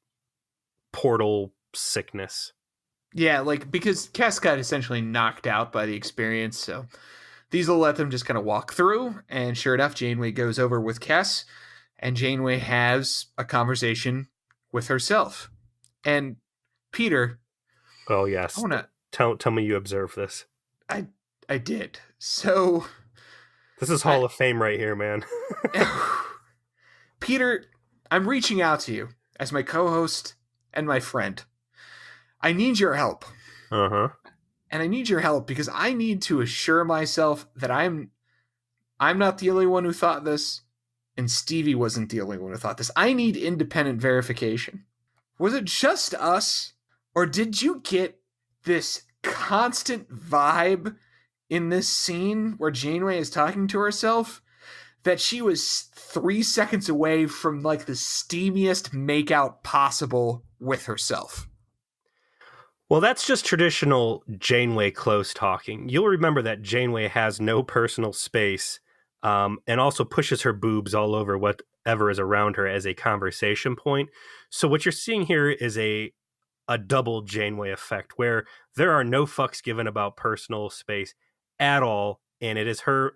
portal sickness. Yeah, like, because Kes got essentially knocked out by the experience, so these will let them just kind of walk through, and sure enough, Janeway goes over with Kes, and Janeway has a conversation with herself. And Peter... Oh, yes. Tell me you observed this. I did. So... This is Hall of Fame right here, man. Peter, I'm reaching out to you as my co-host and my friend. I need your help. Uh-huh. And I need your help because I need to assure myself that I'm not the only one who thought this, and Stevie wasn't the only one who thought this. I need independent verification. Was it just us, or did you get this constant vibe in this scene where Janeway is talking to herself that she was 3 seconds away from like the steamiest makeout possible with herself? Well, that's just traditional Janeway close talking. You'll remember that Janeway has no personal space, and also pushes her boobs all over whatever is around her as a conversation point. So what you're seeing here is a double Janeway effect, where there are no fucks given about personal space at all, and it is her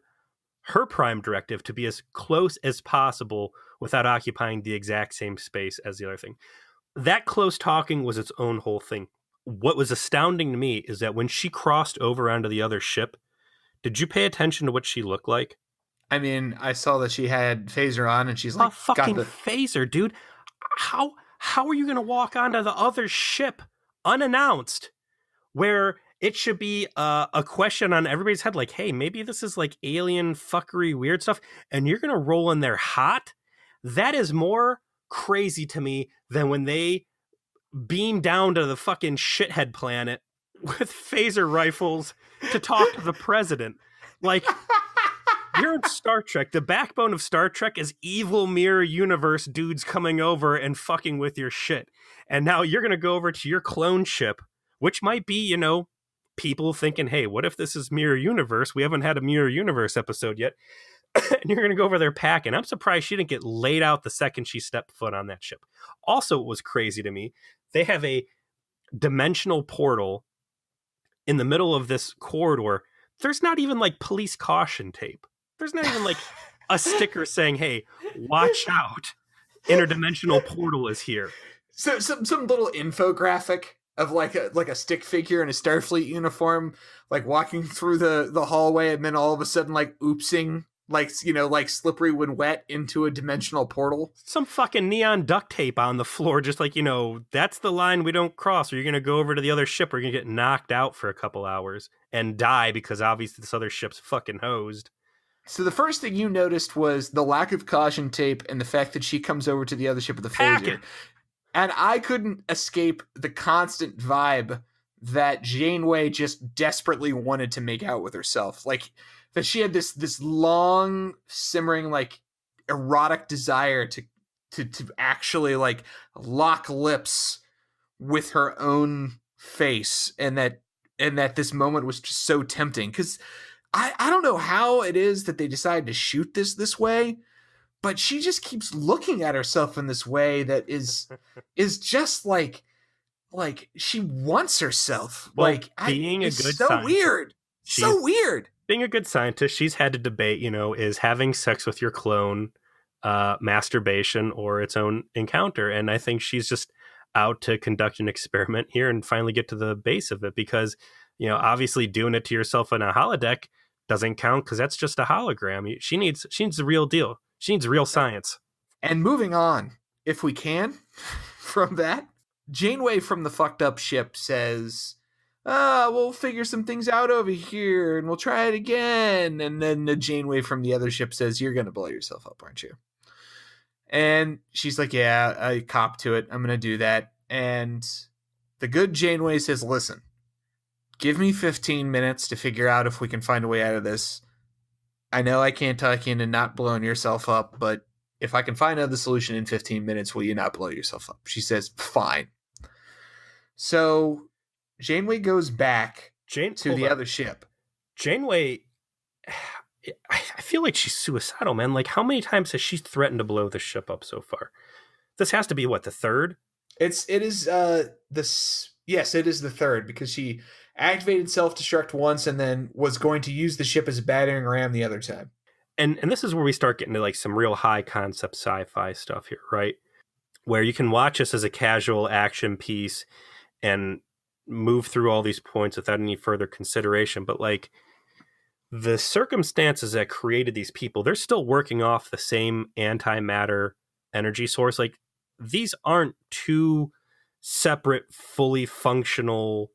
prime directive to be as close as possible without occupying the exact same space as the other thing. That close talking was its own whole thing. What was astounding to me is that when she crossed over onto the other ship, did you pay attention to what she looked like? I mean, I saw that she had phaser on, and she's like, a fucking phaser, dude. How are you going to walk onto the other ship unannounced, where it should be a question on everybody's head, like, hey, maybe this is like alien fuckery, weird stuff, and you're going to roll in there hot? That is more crazy to me than when they beam down to the fucking shithead planet with phaser rifles to talk to the president. Like, you're in Star Trek. The backbone of Star Trek is evil mirror universe dudes coming over and fucking with your shit. And now you're going to go over to your clone ship, which might be, people thinking, hey, what if this is mirror universe? We haven't had a mirror universe episode yet. And you're going to go over there packing. I'm surprised she didn't get laid out the second she stepped foot on that ship. Also, it was crazy to me. They have a dimensional portal in the middle of this corridor. There's not even like police caution tape. There's not even like a sticker saying, hey, watch out. Interdimensional portal is here. So some little infographic of like a stick figure in a Starfleet uniform, like walking through the hallway, and then all of a sudden like oopsing, like, like slippery when wet into a dimensional portal. Some fucking neon duct tape on the floor, just like, that's the line we don't cross, or you're going to go over to the other ship, or you're going to get knocked out for a couple hours and die because obviously this other ship's fucking hosed. So the first thing you noticed was the lack of caution tape and the fact that she comes over to the other ship with a phaser. And I couldn't escape the constant vibe that Janeway just desperately wanted to make out with herself. Like, that she had this long, simmering, like, erotic desire to actually, like, lock lips with her own face. And that this moment was just so tempting. Because I don't know how it is that they decided to shoot this way, but she just keeps looking at herself in this way that is just like she wants herself. Well, like, being a good so scientist, weird. So weird. Being a good scientist, she's had to debate, is having sex with your clone masturbation or its own encounter. And I think she's just out to conduct an experiment here and finally get to the base of it, because, obviously doing it to yourself in a holodeck doesn't count, because that's just a hologram. She needs the real deal. She needs real science. And moving on, if we can, from that, Janeway from the fucked up ship says, we'll figure some things out over here and we'll try it again. And then the Janeway from the other ship says, you're going to blow yourself up, aren't you? And she's like, yeah, I cop to it. I'm going to do that. And the good Janeway says, listen, give me 15 minutes to figure out if we can find a way out of this. I know I can't talk you into not blowing yourself up, but if I can find another solution in 15 minutes, will you not blow yourself up? She says, fine. So Janeway goes back to the other ship. Janeway, I feel like she's suicidal, man. Like, how many times has she threatened to blow the ship up so far? This has to be, what, the third? It is the third, because she activated self-destruct once and then was going to use the ship as a battering ram the other time. And this is where we start getting to like some real high concept sci-fi stuff here, right? Where you can watch this as a casual action piece and move through all these points without any further consideration. But like, the circumstances that created these people, they're still working off the same antimatter energy source. Like, these aren't two separate, fully functional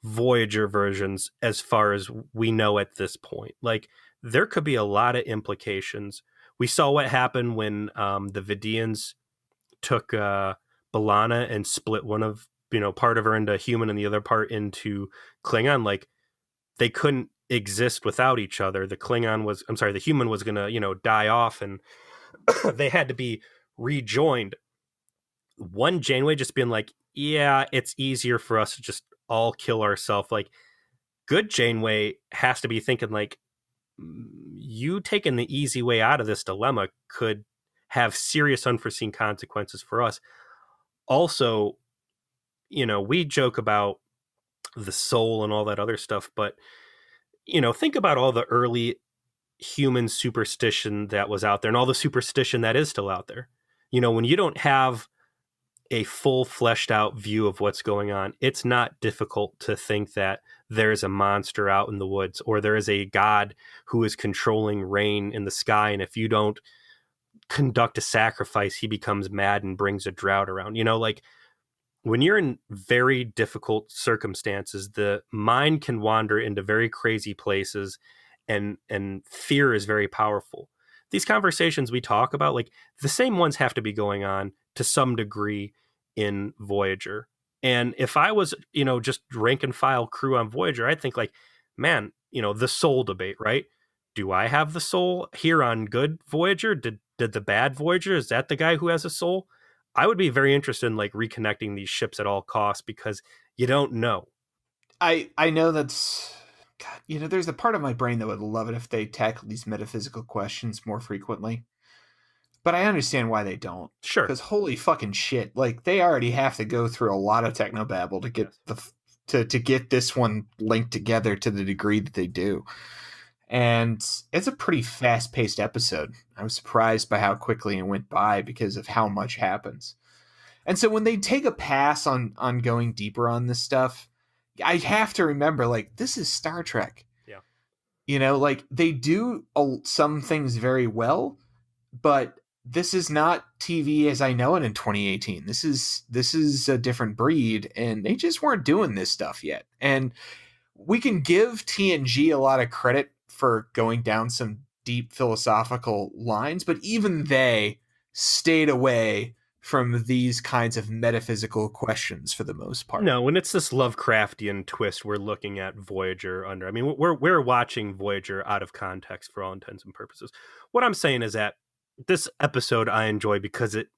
Voyager versions as far as we know at this point. Like, there could be a lot of implications. We saw what happened when the Vidiians took B'Elanna and split one of, part of her into human and the other part into Klingon. Like, they couldn't exist without each other. The human was gonna, die off, and they had to be rejoined. One Janeway just being like, yeah, it's easier for us to just all kill ourselves. Like, good Janeway has to be thinking like, you taking the easy way out of this dilemma could have serious unforeseen consequences for us. Also, we joke about the soul and all that other stuff, but think about all the early human superstition that was out there and all the superstition that is still out there. When you don't have a full fleshed out view of what's going on, it's not difficult to think that there's a monster out in the woods, or there is a god who is controlling rain in the sky. And if you don't conduct a sacrifice, he becomes mad and brings a drought around. Like, when you're in very difficult circumstances, the mind can wander into very crazy places, and fear is very powerful. These conversations we talk about, like, the same ones have to be going on to some degree in Voyager. And if I was, just rank and file crew on Voyager, I'd think like, man, the soul debate, right? Do I have the soul here on good Voyager? Did the bad Voyager, is that the guy who has a soul? I would be very interested in like reconnecting these ships at all costs, because you don't know. I know that's, God, there's a part of my brain that would love it if they tackled these metaphysical questions more frequently. But I understand why they don't. Sure. Because holy fucking shit, like, they already have to go through a lot of technobabble to get to get this one linked together to the degree that they do. And it's a pretty fast-paced episode. I was surprised by how quickly it went by because of how much happens. And so when they take a pass on going deeper on this stuff, I have to remember, like, this is Star Trek. Yeah. Like, they do some things very well, but this is not TV as I know it in 2018. This is a different breed, and they just weren't doing this stuff yet. And we can give TNG a lot of credit for going down some deep philosophical lines, but even they stayed away from these kinds of metaphysical questions for the most part. No, when it's this Lovecraftian twist we're looking at Voyager under. I mean, we're watching Voyager out of context for all intents and purposes. What I'm saying is that this episode I enjoy because it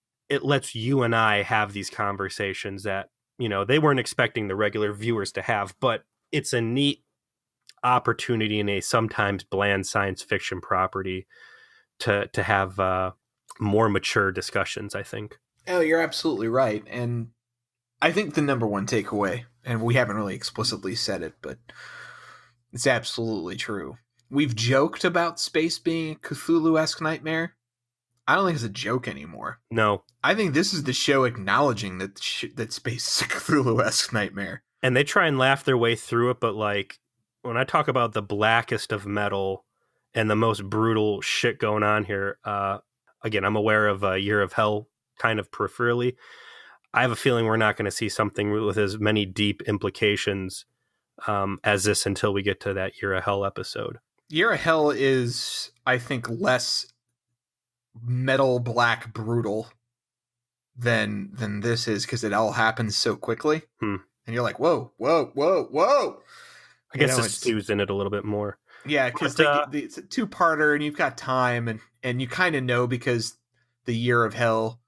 lets you and I have these conversations that, they weren't expecting the regular viewers to have, but it's a neat opportunity in a sometimes bland science fiction property to have more mature discussions, I think. Oh, you're absolutely right. And I think the number one takeaway, and we haven't really explicitly said it, but it's absolutely true. We've joked about space being a Cthulhu-esque nightmare, I don't think it's a joke anymore. No. I think this is the show acknowledging that that space is a Cthulhu-esque nightmare. And they try and laugh their way through it, but like when I talk about the blackest of metal and the most brutal shit going on here, again, I'm aware of a Year of Hell kind of peripherally. I have a feeling we're not going to see something with as many deep implications as this until we get to that Year of Hell episode. Year of Hell is, I think, less metal black brutal than this is, because it all happens so quickly. And you're like, whoa. I guess the stew's in it a little bit more. Yeah, because it's a two-parter and you've got time, and you kind of know, because the Year of Hell,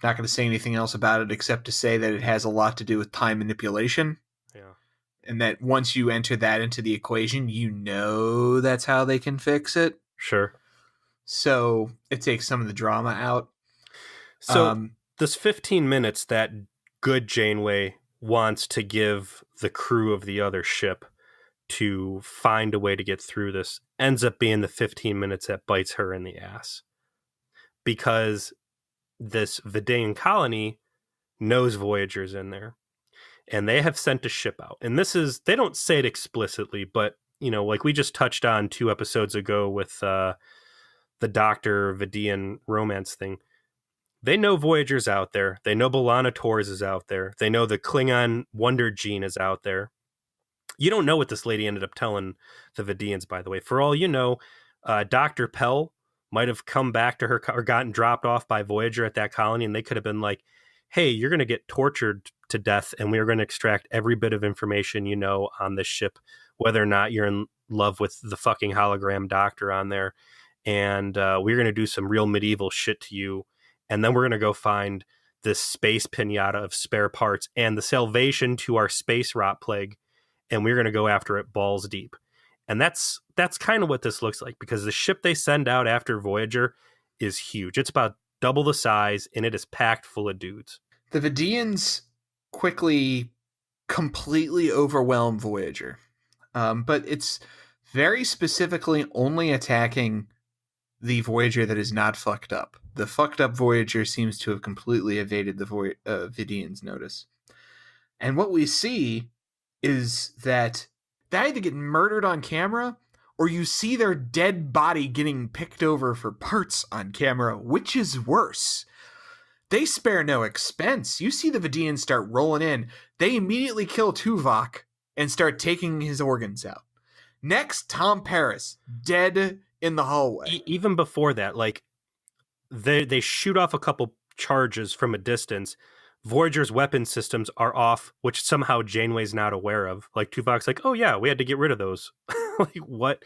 not going to say anything else about it except to say that it has a lot to do with time manipulation. Yeah. And that once you enter that into the equation, you know that's how they can fix it. Sure. So it takes some of the drama out. So this 15 minutes that good Janeway wants to give the crew of the other ship to find a way to get through this ends up being the 15 minutes that bites her in the ass. Because this Vidiian colony knows Voyager's in there. And they have sent a ship out. And this is, they don't say it explicitly, but, you know, like we just touched on 2 episodes ago with the Doctor Vidiian romance thing. They know Voyager's out there. They know B'Elanna Torres is out there. They know the Klingon Wonder Gene is out there. You don't know what this lady ended up telling the Vidiians, by the way. For all you know, Dr. Pell might have come back to her or gotten dropped off by Voyager at that colony, and they could have been like, hey, you're going to get tortured to death, and we are going to extract every bit of information you know on this ship, whether or not you're in love with the fucking hologram doctor on there. And we're going to do some real medieval shit to you. And then we're going to go find this space pinata of spare parts and the salvation to our space rot plague. And we're going to go after it balls deep. And that's kind of what this looks like, because the ship they send out after Voyager is huge. It's about double the size, and it is packed full of dudes. The Vidiians quickly, completely overwhelm Voyager. But it's very specifically only attacking the Voyager that is not fucked up. The fucked up Voyager seems to have completely evaded the Vidiians' notice. And what we see is that they either get murdered on camera, or you see their dead body getting picked over for parts on camera, which is worse. They spare no expense. You see the Vidiians start rolling in. They immediately kill Tuvok and start taking his organs out. Next, Tom Paris, dead in the hallway. Even before that, like, they shoot off a couple charges from a distance. Voyager's weapon systems are off, which somehow Janeway's not aware of. Like, Tuvok's like, oh yeah, we had to get rid of those. Like, what?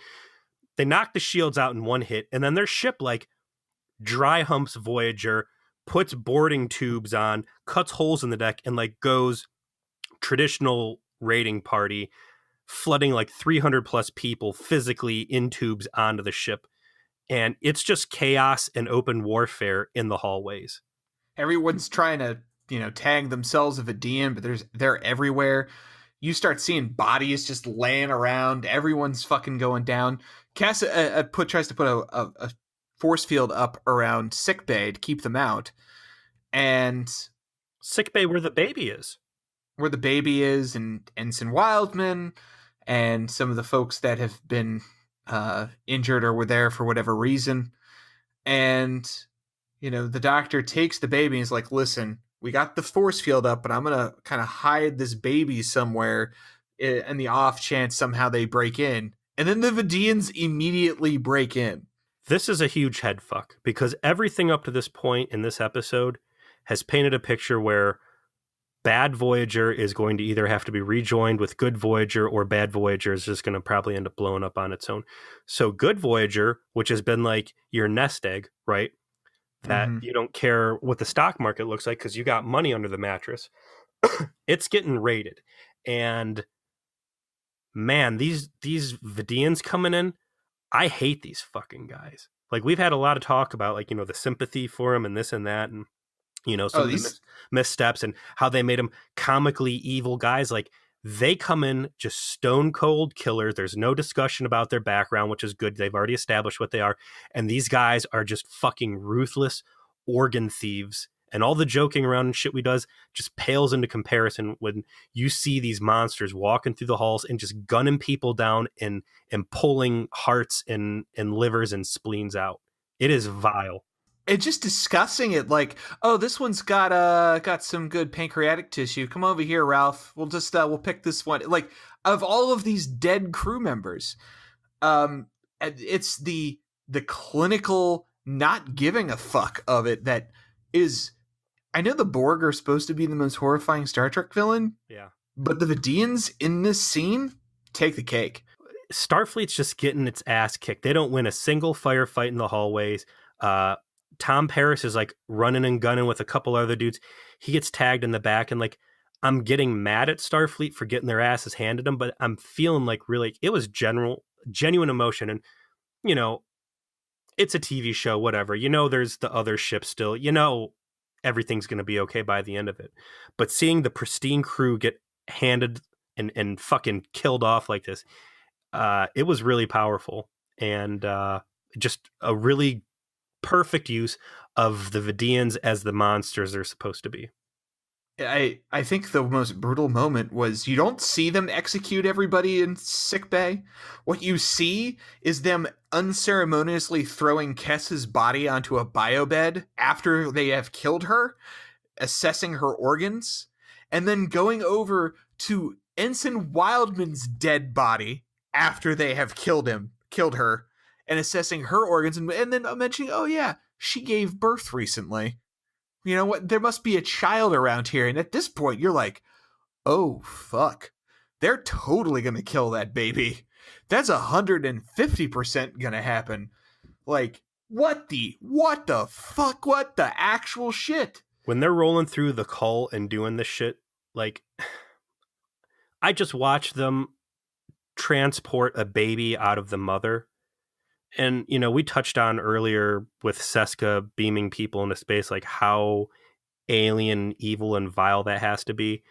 They knock the shields out in one hit, and then their ship, like, dry humps Voyager, puts boarding tubes on, cuts holes in the deck, and, like, goes traditional raiding party, flooding, like, 300 plus people physically in tubes onto the ship. And it's just chaos and open warfare in the hallways. Everyone's trying to, tag themselves a Vidiian, but they're everywhere. You start seeing bodies just laying around. Everyone's fucking going down. Cass tries to put a force field up around sickbay to keep them out. And sickbay where the baby is. Where the baby is, and Ensign Wildman, and some of the folks that have been injured or were there for whatever reason. And, the doctor takes the baby and is like, listen, we got the force field up, but I'm going to kind of hide this baby somewhere in the off chance somehow they break in. And then the Vidiians immediately break in. This is a huge head fuck, because everything up to this point in this episode has painted a picture where bad Voyager is going to either have to be rejoined with good Voyager, or bad Voyager is just going to probably end up blowing up on its own. So good Voyager, which has been like your nest egg, right? That you don't care what the stock market looks like because you got money under the mattress. It's getting raided. And man, these Vidiians coming in, I hate these fucking guys. Like, we've had a lot of talk about, like, the sympathy for them and this and that, and some of the missteps and how they made them comically evil guys. Like, They come in just stone cold killers. There's no discussion about their background, which is good. They've already established what they are. And these guys are just fucking ruthless organ thieves. And all the joking around and shit we does just pales into comparison when you see these monsters walking through the halls and just gunning people down and pulling hearts and livers and spleens out. It is vile. It's just discussing it like, oh, this one's got some good pancreatic tissue. Come over here, Ralph. We'll pick this one. Like, of all of these dead crew members, it's the clinical not giving a fuck of it that is. I know the Borg are supposed to be the most horrifying Star Trek villain. Yeah. But the Vidiians in this scene take the cake. Starfleet's just getting its ass kicked. They don't win a single firefight in the hallways. Tom Paris is like running and gunning with a couple other dudes. He gets tagged in the back, and like, I'm getting mad at Starfleet for getting their asses handed them, but I'm feeling like really it was genuine emotion. And, you know, it's a TV show, whatever. You know, there's the other ship still. You know, everything's going to be okay by the end of it. But seeing the pristine crew get handed and fucking killed off like this, it was really powerful. And just a really perfect use of the Vidiians as the monsters they're supposed to be. I think the most brutal moment was you don't see them execute everybody in sickbay. What you see is them unceremoniously throwing Kess's body onto a biobed after they have killed her, assessing her organs, and then going over to Ensign Wildman's dead body after they have killed her, and assessing her organs, and then mentioning, oh yeah, she gave birth recently. You know what? There must be a child around here. And at this point, you're like, oh, fuck. They're totally going to kill that baby. That's 150% going to happen. Like, what the fuck? What the actual shit? When they're rolling through the cull and doing this shit, like, I just watched them transport a baby out of the mother. And, you know, we touched on earlier with Seska beaming people into space, like how alien, evil, and vile that has to be.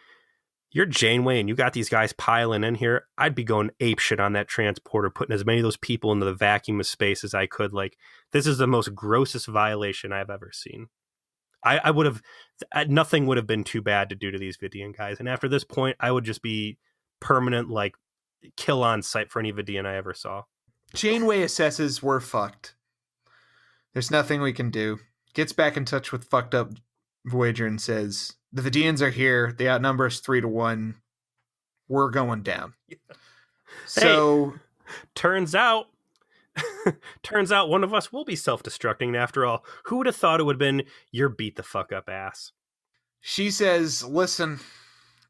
You're Janeway and you got these guys piling in here. I'd be going apeshit on that transporter, putting as many of those people into the vacuum of space as I could. Like, this is the most grossest violation I've ever seen. I would have, nothing would have been too bad to do to these Vidiian guys. And after this point, I would just be permanent, like, kill on sight for any Vidiian I ever saw. Janeway assesses we're fucked. There's nothing we can do. Gets back in touch with fucked up Voyager and says, the Vidiians are here. They outnumber us 3-1. We're going down. Yeah. So hey, turns out one of us will be self-destructing after all. Who would have thought it would have been your beat the fuck up ass? She says, listen,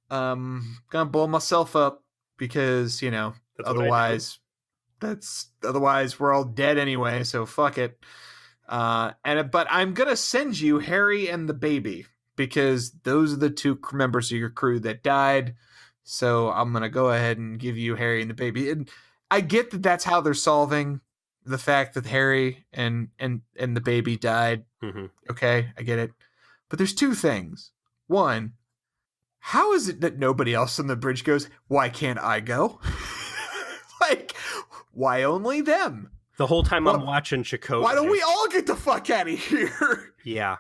gonna blow myself up because, you know, otherwise we're all dead anyway, so fuck it. But I'm gonna send you Harry and the baby because those are the two members of your crew that died. So I'm gonna go ahead and give you Harry and the baby. And I get that that's how they're solving the fact that Harry and the baby died. Mm-hmm. Okay, I get it. But there's two things. One, how is it that nobody else on the bridge goes, why can't I go? Like, why only them? The whole time I'm watching Chakotay. Why don't we all get the fuck out of here? Yeah.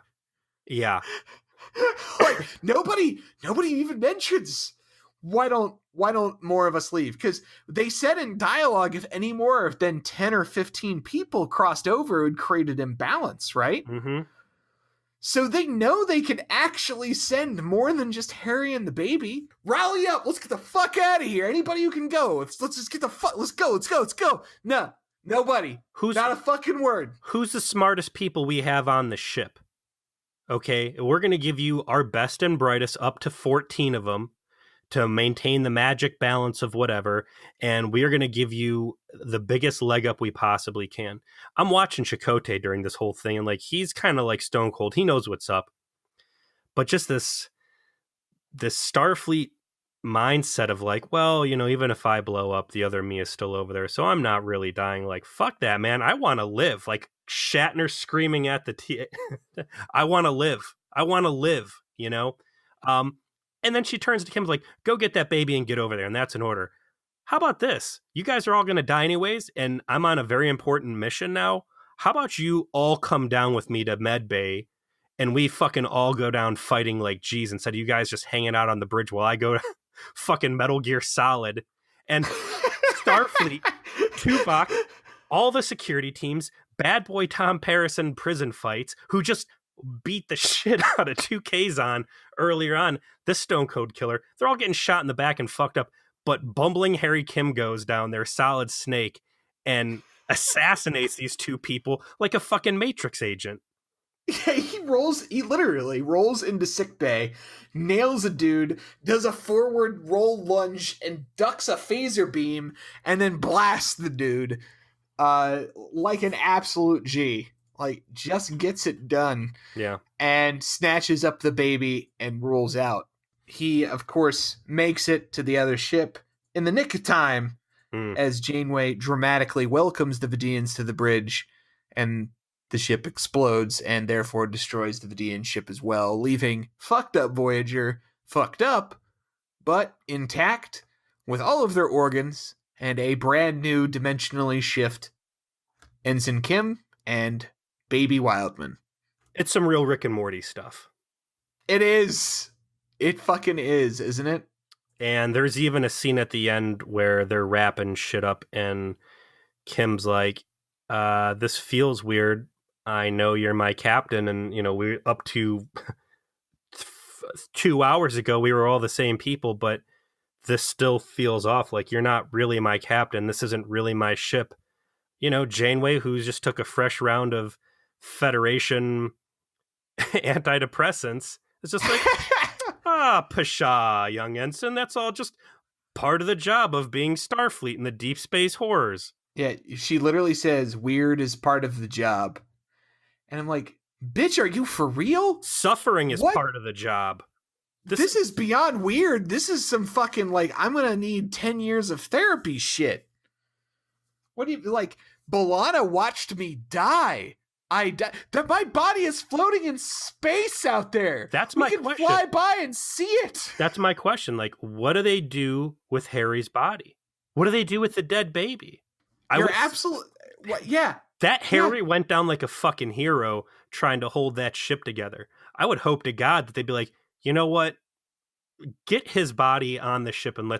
Like, nobody even mentions why don't more of us leave? Because they said in dialogue if any more than 10 or 15 people crossed over, it would create an imbalance, right? Mm-hmm. So they know they can actually send more than just Harry and the baby. Rally up. Let's get the fuck out of here. Anybody who can go. Let's just get the fuck. Let's go. No, nobody. Not a fucking word. Who's the smartest people we have on the ship? Okay, we're going to give you our best and brightest, up to 14 of them, to maintain the magic balance of whatever, and we are going to give you the biggest leg up we possibly can. I'm watching Chakotay during this whole thing, and like he's kind of like stone cold. He knows what's up. But just this Starfleet mindset of like, well, you know, even if I blow up, the other me is still over there, so I'm not really dying. Like, fuck that, man. I want to live. Like Shatner screaming at the I want to live, you know? And then she turns to Kim's like, go get that baby and get over there. And that's an order. How about this? You guys are all going to die anyways, and I'm on a very important mission now. How about you all come down with me to Med Bay, and we fucking all go down fighting like G's instead of you guys just hanging out on the bridge while I go to fucking Metal Gear Solid. And Starfleet, Tuvok, all the security teams, Bad Boy Tom Paris in prison fights, who just beat the shit out of 2K's earlier on, this Stone Cold Killer, they're all getting shot in the back and fucked up. But bumbling Harry Kim goes down there, Solid Snake, and assassinates these two people like a fucking Matrix agent. Yeah, he literally rolls into sickbay, nails a dude, does a forward roll lunge, and ducks a phaser beam, and then blasts the dude like an absolute G. Like, just gets it done. Yeah. And snatches up the baby and rolls out. He, of course, makes it to the other ship in the nick of time as Janeway dramatically welcomes the Vidiians to the bridge, and the ship explodes and therefore destroys the Vidiian ship as well, leaving fucked up Voyager fucked up, but intact, with all of their organs and a brand new dimensionally shift Ensign Kim and Baby Wildman. It's some real Rick and Morty stuff. It is. It fucking is, isn't it? And there's even a scene at the end where they're wrapping shit up and Kim's like, this feels weird. I know you're my captain. And, you know, we're up to 2 hours ago, we were all the same people, but this still feels off. Like, you're not really my captain. This isn't really my ship. You know, Janeway, who just took a fresh round of Federation antidepressants, is just like, pshaw, young ensign. That's all just part of the job of being Starfleet in the deep space horrors. Yeah, she literally says, weird is part of the job. And I'm like, bitch, are you for real? Suffering is part of the job. This is beyond weird. This is some fucking, like, I'm gonna need 10 years of therapy shit. What do you, like, B'Elanna watched me die. That my body is floating in space out there. That's my question. We can fly by and see it. That's my question. Like, what do they do with Harry's body? What do they do with the dead baby? Yeah. That Harry went down like a fucking hero trying to hold that ship together. I would hope to God that they'd be like, you know what? Get his body on the ship and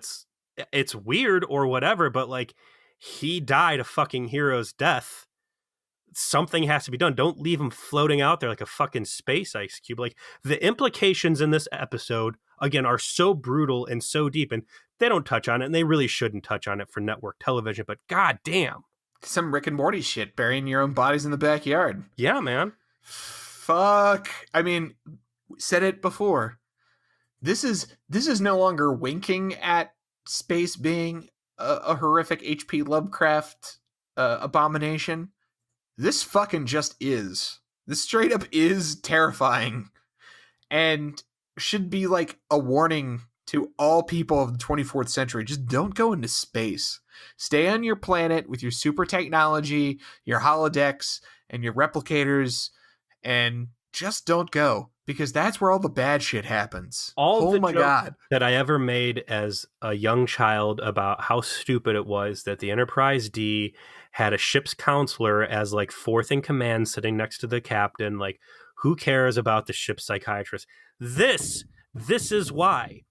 it's weird or whatever, but like, he died a fucking hero's death. Something has to be done. Don't leave him floating out there like a fucking space ice cube. Like, the implications in this episode, again, are so brutal and so deep, and they don't touch on it, and they really shouldn't touch on it for network television, but goddamn. Some Rick and Morty shit, burying your own bodies in the backyard. Yeah, man. Fuck. I mean, said it before. This is no longer winking at space being a horrific H.P. Lovecraft abomination. This fucking just is. This straight up is terrifying. And should be like a warning to all people of the 24th century. Just don't go into space. Stay on your planet with your super technology, your holodecks, and your replicators, and just don't go. Because that's where all the bad shit happens. Oh my God. That I ever made as a young child about how stupid it was that the Enterprise D had a ship's counselor as like fourth in command sitting next to the captain. Like, who cares about the ship's psychiatrist? This is why.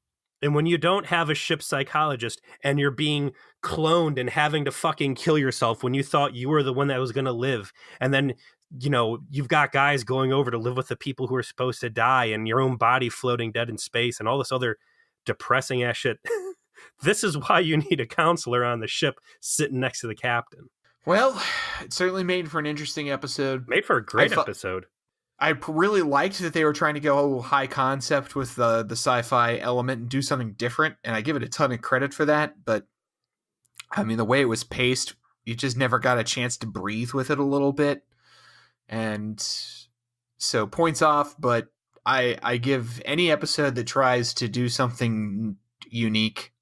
And when you don't have a ship psychologist and you're being cloned and having to fucking kill yourself when you thought you were the one that was going to live, and then, you know, you've got guys going over to live with the people who are supposed to die and your own body floating dead in space and all this other depressing ass shit. This is why you need a counselor on the ship sitting next to the captain. Well, it certainly made for an interesting episode. Made for a great episode. I really liked that they were trying to go high concept with the sci-fi element and do something different, and I give it a ton of credit for that, but I mean, the way it was paced, you just never got a chance to breathe with it a little bit. And so points off, but I give any episode that tries to do something unique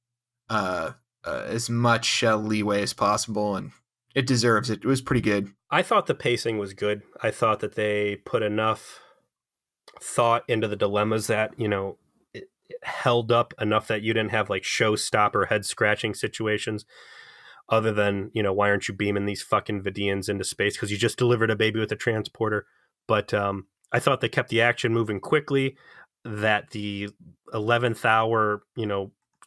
as much leeway as possible, and it deserves it. It was pretty good. I thought the pacing was good. I thought that they put enough thought into the dilemmas that, you know, held up enough that you didn't have like showstopper head scratching situations other than, why aren't you beaming these fucking Vidiians into space? Because you just delivered a baby with a transporter. But I thought they kept the action moving quickly, that the 11th hour,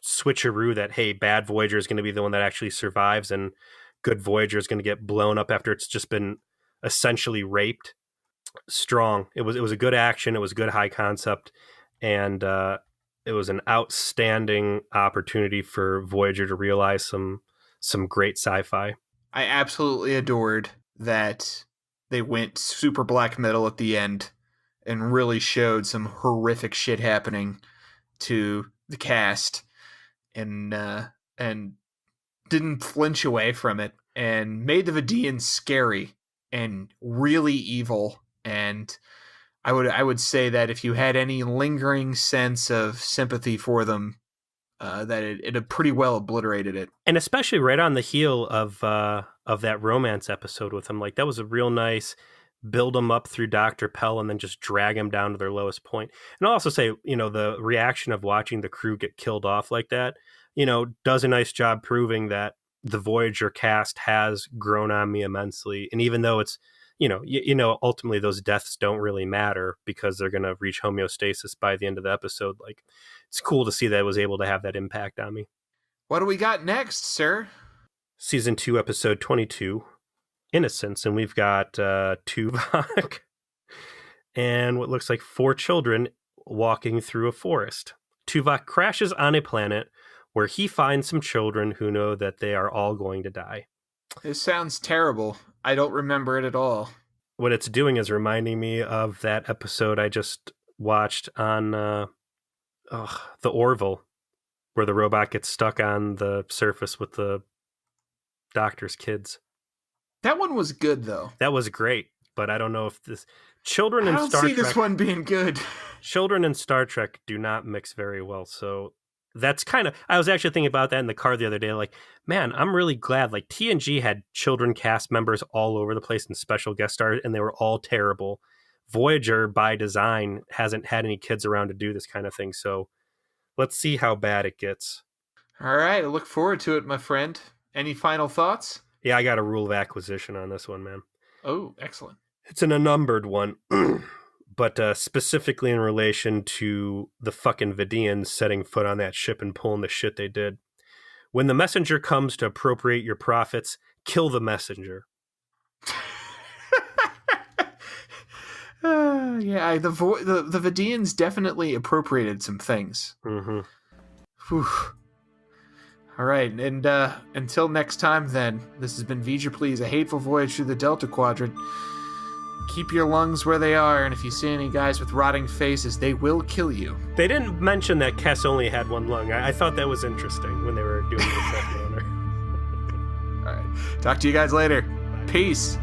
switcheroo that, hey, bad Voyager is going to be the one that actually survives and good Voyager is going to get blown up after it's just been essentially raped. Strong. It was a good action. It was good high concept. And it was an outstanding opportunity for Voyager to realize some great sci-fi. I absolutely adored that they went super black metal at the end and really showed some horrific shit happening to the cast, and didn't flinch away from it, and made the Vidiians scary and really evil. And I would say that if you had any lingering sense of sympathy for them, that it pretty well obliterated it. And especially right on the heel of that romance episode with him, like that was a real nice build them up through Dr. Pell and then just drag them down to their lowest point. And I'll also say, the reaction of watching the crew get killed off like that, does a nice job proving that the Voyager cast has grown on me immensely. And even though it's, ultimately those deaths don't really matter because they're going to reach homeostasis by the end of the episode. Like, it's cool to see that it was able to have that impact on me. What do we got next, sir? Season 2, episode 22, Innocence. And we've got Tuvok and what looks like 4 children walking through a forest. Tuvok crashes on a planet where he finds some children who know that they are all going to die. This sounds terrible. I don't remember it at all. What it's doing is reminding me of that episode I just watched on the Orville, where the robot gets stuck on the surface with the doctor's kids. That one was good, though. That was great, but I don't know if this... Children in Star Trek... I don't see this one being good. Children in Star Trek do not mix very well, so... That's kind of, I was actually thinking about that in the car the other day. Like, man, I'm really glad. Like, TNG had children cast members all over the place and special guest stars, and they were all terrible. Voyager, by design, hasn't had any kids around to do this kind of thing. So let's see how bad it gets. All right. I look forward to it, my friend. Any final thoughts? Yeah, I got a rule of acquisition on this one, man. Oh, excellent. It's an unnumbered one. But specifically in relation to the fucking Vidiians setting foot on that ship and pulling the shit they did. When the messenger comes to appropriate your profits, kill the messenger. Yeah, the Vidiians definitely appropriated some things. Mm-hmm. Whew. All right, and until next time then, this has been Voyager Please, a hateful voyage through the Delta Quadrant. Keep your lungs where they are, and if you see any guys with rotting faces, they will kill you. They didn't mention that Kes only had one lung. I thought that was interesting when they were doing the assessment on her. All right. Talk to you guys later. Peace.